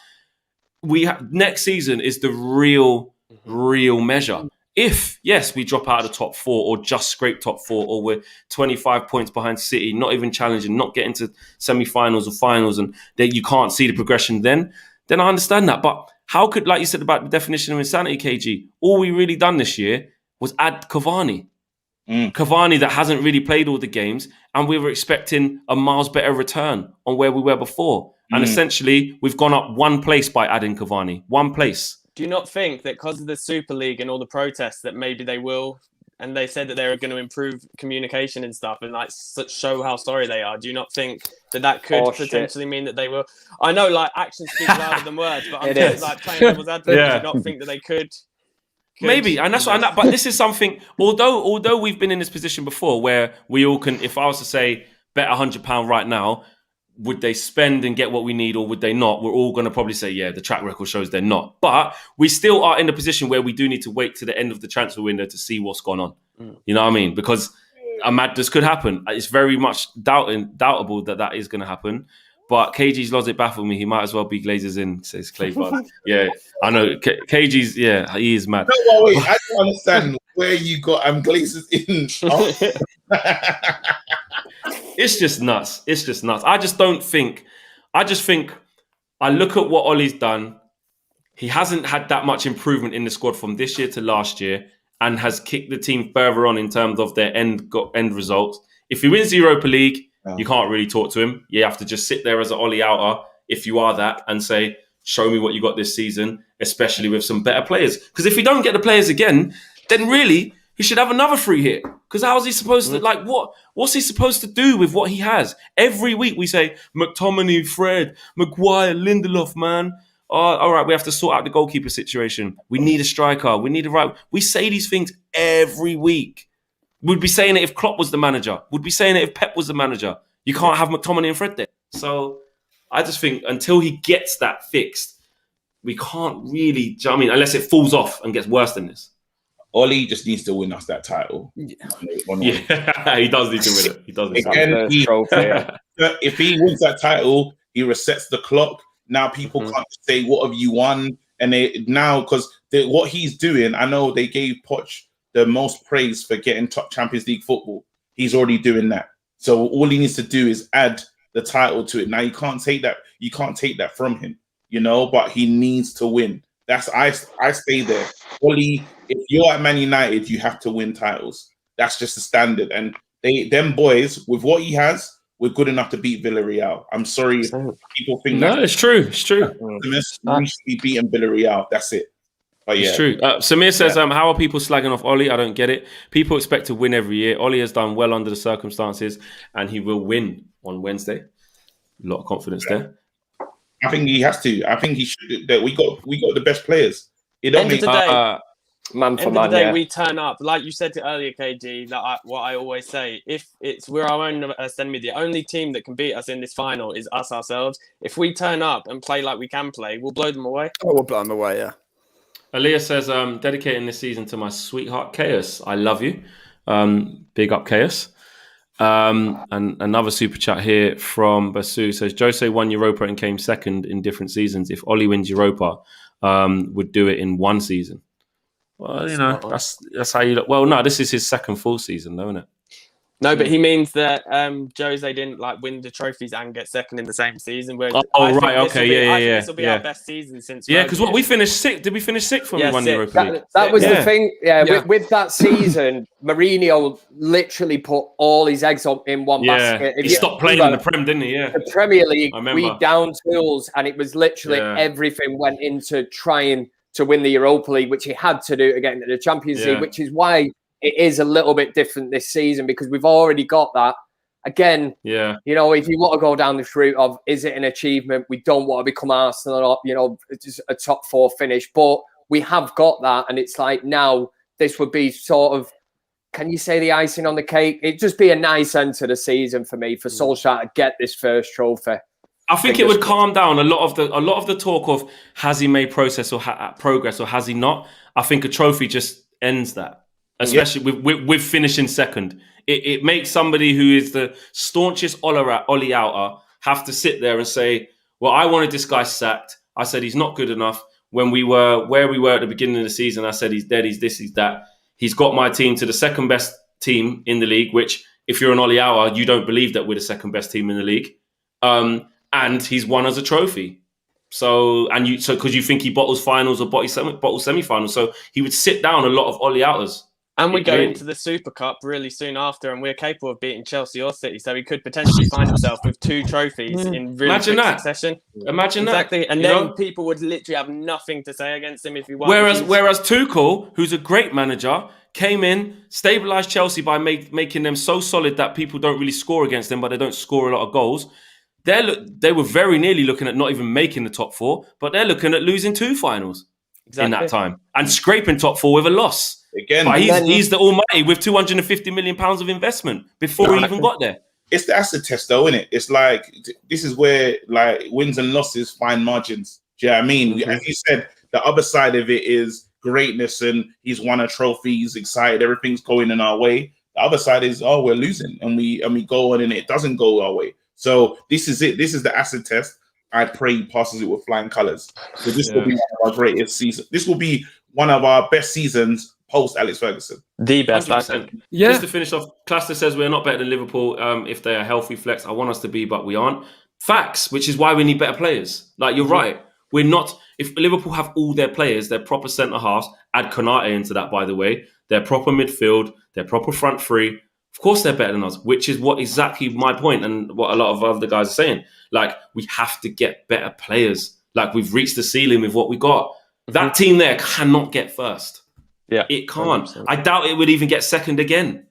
next season is the real measure. If, yes, we drop out of the top 4 or just scrape top 4, or we're 25 points behind City, not even challenging, not getting to semi-finals or finals, and that you can't see the progression, then I understand that. But how could, like you said about the definition of insanity, KG, all we really done this year was add Cavani. Cavani that hasn't really played all the games, and we were expecting a miles better return on where we were before. And essentially, we've gone up 1 place by adding Cavani. 1 place. Do you not think that because of the Super League and all the protests that maybe they will, and they said that they're going to improve communication and stuff and like show how sorry they are, do you not think that could potentially mean that they will? I know, like, actions speak louder than words, but I'm just like playing devil's advocate. Do you not think that they could? Maybe, and that's what. But this is something. Although we've been in this position before, where we all can. If I was to say bet £100 right now, would they spend and get what we need or would they not? We're all going to probably say, yeah, the track record shows they're not. But we still are in a position where we do need to wait to the end of the transfer window to see what's gone on. You know what I mean? Because a madness could happen. It's very much doubtable that is going to happen. But KG's logic baffled me. He might as well be Glazers in, says Clay Bud. Yeah, I know. KG's, yeah, he is mad. No, wait, I don't understand where you got Glazers in. It's just nuts. It's just nuts. I just think I look at what Ollie's done. He hasn't had that much improvement in the squad from this year to last year and has kicked the team further on in terms of their end results. If he wins the Europa League, you can't really talk to him. You have to just sit there as an Ollie outer, if you are that, and say, show me what you got this season, especially with some better players. Because if you don't get the players again, then really, he should have another free hit. Because how is he supposed to, what's he supposed to do with what he has? Every week we say, McTominay, Fred, Maguire, Lindelof, man. All right, we have to sort out the goalkeeper situation. We need a striker. We need a right. We say these things every week. We'd be saying it if Klopp was the manager. We'd be saying it if Pep was the manager. You can't have McTominay and Fred there. So I just think until he gets that fixed, we can't really, do you know what I mean? Unless it falls off and gets worse than this. Ollie just needs to win us that title. Yeah, he does need to win it. He does need to win it. If he wins that title, he resets the clock. Now people can't say, what have you won? And because what he's doing, I know they gave Poch the most praise for getting top Champions League football. He's already doing that. So all he needs to do is add the title to it. Now you can't take that. You can't take that from him, but he needs to win. I stay there. Ollie, if you're at Man United, you have to win titles. That's just the standard. And them boys, with what he has, we're good enough to beat Villarreal. I'm sorry if people think no, it's true. It's true. We should be beating Villarreal. That's it. But yeah. It's true. Samir says, how are people slagging off Ollie? I don't get it. People expect to win every year. Ollie has done well under the circumstances, and he will win on Wednesday. A lot of confidence there. I think he has to. I think he should. That we got the best players. End of the day, man for man. Yeah. We turn up, like you said earlier, KG. What I always say: if we're our own enemy, the only team that can beat us in this final is us ourselves. If we turn up and play like we can play, we'll blow them away. Oh, we'll blow them away. Yeah. Aaliyah says, dedicating this season to my sweetheart Chaos. I love you. Big up Chaos. And another super chat here from Basu says, Jose won Europa and came second in different seasons. If Ollie wins Europa, would do it in one season. Well, that's how you look. Well, no, this is his second full season, though, isn't it? No, but he means that Jose didn't win the trophies and get second in the same season. Where right, okay, this will be our best season since. Yeah, because we finished sixth. Did we finish sixth when we won the Europa League? That was the thing. Yeah, with that season, Mourinho literally put all his eggs in one basket. He stopped playing in the Prem, didn't he? Yeah, the Premier League, we down tools, and it was literally everything went into trying to win the Europa League, which he had to do to get into the Champions League, which is why it is a little bit different this season because we've already got that. Again, if you want to go down this route of is it an achievement? We don't want to become Arsenal or, just a top four finish, but we have got that. And it's like now this would be sort of, can you say the icing on the cake? It'd just be a nice end to the season for me, for Solskjaer to get this first trophy. I think it would calm down a lot of the talk of has he made progress or has he not. I think a trophy just ends that. Especially with finishing second. It makes somebody who is the staunchest Ollie outer have to sit there and say, well, I wanted this guy sacked. I said he's not good enough. When we were where we were at the beginning of the season, I said he's dead, he's this, he's that. He's got my team to the second best team in the league, which if you're an Ollie outer, you don't believe that we're the second best team in the league. And he's won as a trophy. So because you think he bottles finals or bottles semi-finals. So he would sit down a lot of Ollie outers. And we go into the Super Cup really soon after, and we're capable of beating Chelsea or City. So he could potentially find himself with 2 trophies in really quick succession. Imagine that. Exactly. And then people would literally have nothing to say against him if he won. Whereas Tuchel, who's a great manager, came in, stabilised Chelsea by making them so solid that people don't really score against them, but they don't score a lot of goals. They were very nearly looking at not even making the top 4, but they're looking at losing 2 finals in that time and scraping top 4 with a loss. Again, but he's the almighty with £250 million of investment before he even got there. it's the acid test, though, isn't it? It's like this is where like wins and losses find margins. Do you know what I mean? Mm-hmm. As you said, the other side of it is greatness, and he's won a trophy, he's excited, everything's going in our way. The other side is, oh, we're losing, and we go on and it doesn't go our way. So this is it. This is the acid test. I pray he passes it with flying colors. So this will be one of our greatest seasons. This will be one of our best seasons post Alex Ferguson. The best, I 100%. think. Yeah. Just to finish off, Cluster says we're not better than Liverpool if they are healthy. Flex, I want us to be, but we aren't. Facts, which is why we need better players. Like, you're right. We're not. If Liverpool have all their players, they're proper centre halves. Add Konate into that, by the way. They're proper midfield. They're proper front three. Of course, they're better than us, which is what exactly my point and what a lot of other guys are saying. Like, we have to get better players. Like, we've reached the ceiling with what we got. That team there cannot get first. Yeah, It can't. 100%. I doubt it would even get second again.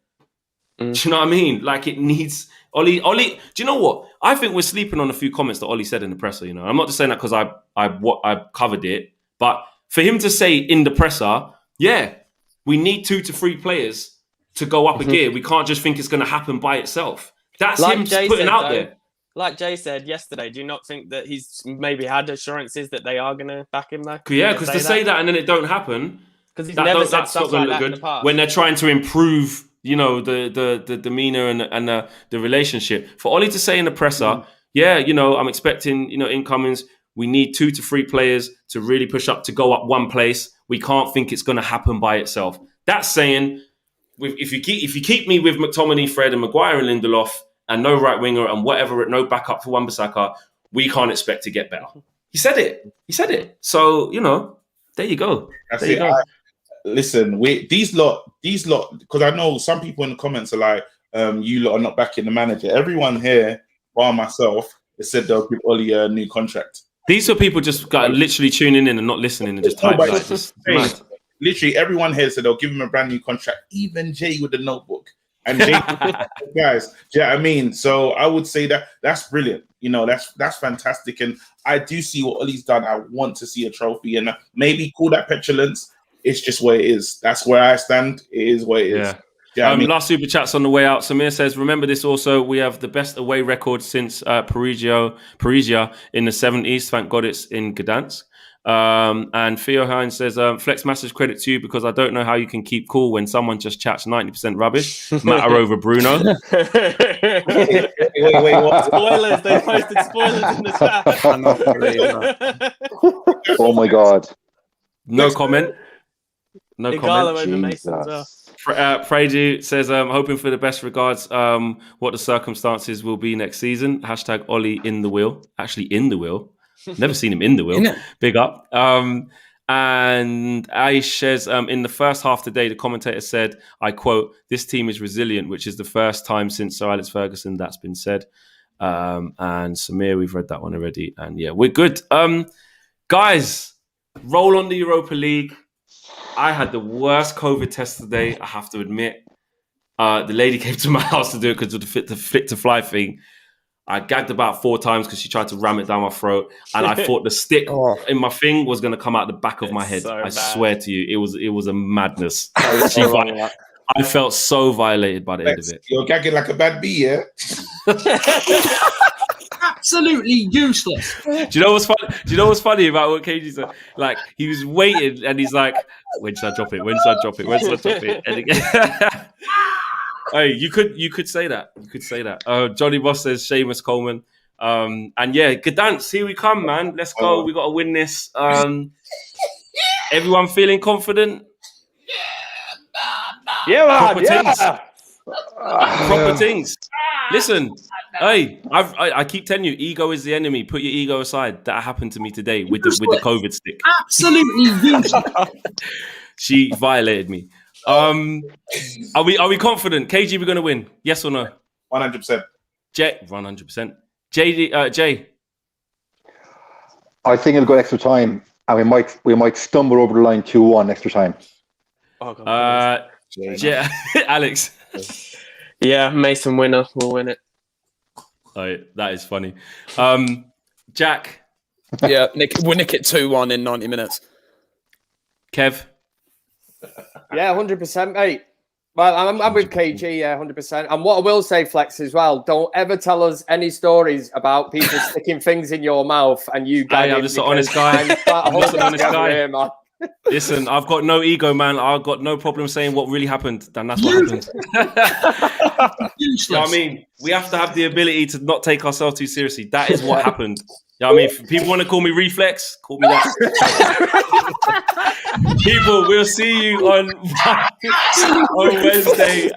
Do you know what I mean? Like, it needs Ollie. Do you know what? I think we're sleeping on a few comments that Ollie said in the presser. You know, I'm not just saying that because I covered it, but for him to say in the presser, yeah, we need 2 to 3 players to go up a gear. We can't just think it's going to happen by itself. That's Like him Jay putting said, out though, there. Like Jay said yesterday, do you not think that he's maybe had assurances that they are going to back him though? Yeah, because to say that and then it don't happen, because he's never said that's stuff not going like to that in look the good past. when they're trying to improve, you know, the demeanor and the relationship. For Ollie to say in the presser, yeah, you know, I'm expecting, you know, incomings. We need 2 to 3 players to really push up, to go up one place. We can't think it's going to happen by itself. That's saying, if you keep me with McTominay, Fred, and Maguire and Lindelof, and no right winger and whatever, no backup for Wan-Bissaka, we can't expect to get better. He said it. So, you know, there you go. That's there you it. go. Listen, these lot, because I know some people in the comments are like, you lot are not backing the manager. Everyone here, bar myself, has said they'll give Ollie a new contract. These are people just literally tuning in and not listening and just typing. but Like, just mad. Literally, everyone here said they'll give him a brand new contract. Even Jay with the notebook. And Jay, guys, do you know what I mean? So I would say that's brilliant. You know, that's fantastic. And I do see what Ollie's done. I want to see a trophy, and maybe call that petulance. It's just where it is. That's where I stand. It is where it is. Yeah. Do you know what I mean? Last super chat's on the way out. Samir says, remember this also, we have the best away record since Perugia in the 70s. Thank God it's in Gdansk. And Theo Hines says, Flex, massive credit to you, because I don't know how you can keep cool when someone just chats 90% rubbish. Matter over Bruno. wait, what? Spoilers. They posted spoilers in the chat. I cannot believe that. Oh my God. No comment. No Igalo comment. over Mason as well. Frady says, hoping for the best regards. What the circumstances will be next season. # Ollie in the wheel. Actually, in the wheel. Never seen him in the wheel. Big up. And Aish says, in the first half today, the commentator said, I quote, "This team is resilient," which is the first time since Sir Alex Ferguson that's been said. And Samir, we've read that one already. And yeah, we're good. Guys, roll on the Europa League. I had the worst COVID test today, I have to admit. The lady came to my house to do it because of the fit to fly thing. I gagged about 4 times because she tried to ram it down my throat, and I thought the stick in my thing was going to come out the back of my head. So I bad. swear to you, it was a madness. I felt so violated by the end of it. You're gagging like a bad bee, yeah? Absolutely useless. Do you know what's funny? Do you know what's funny about what KG said? Like, he was waiting, and he's like, "When should I drop it? When should I drop it? When should I drop it?" And again, hey, you could say that. You could say that. Johnny Boss says Seamus Coleman, and yeah, Gdansk, here we come, man. Let's go. We got to win this. Everyone feeling confident? Yeah, man. Proper things. Yeah. Proper things. Listen, hey, I keep telling you, ego is the enemy. Put your ego aside. That happened to me today with the COVID stick. Absolutely useless. She violated me. Are we confident? KG, we're gonna win? Yes or no? 100%. 100%. Jay. I think it'll go extra time, and we might stumble over the line 2-1 extra time. Oh, God. Alex. Yeah, Mason winner will win it. Oh, that is funny. Jack. Yeah, we'll nick it 2-1 in 90 minutes. Kev. Yeah, 100%, mate. Well, I'm with KG, 100%. And what I will say, Flex, as well, don't ever tell us any stories about people sticking things in your mouth and you I'm just an honest guy. I'm just an honest guy. Here, man. Listen, I've got no ego, man. I've got no problem saying what really happened. And that's what happened. Useless. You know what I mean? We have to have the ability to not take ourselves too seriously. That is what happened. You know what I mean? If people want to call me Reflex, call me that. People, we'll see you on Wednesday.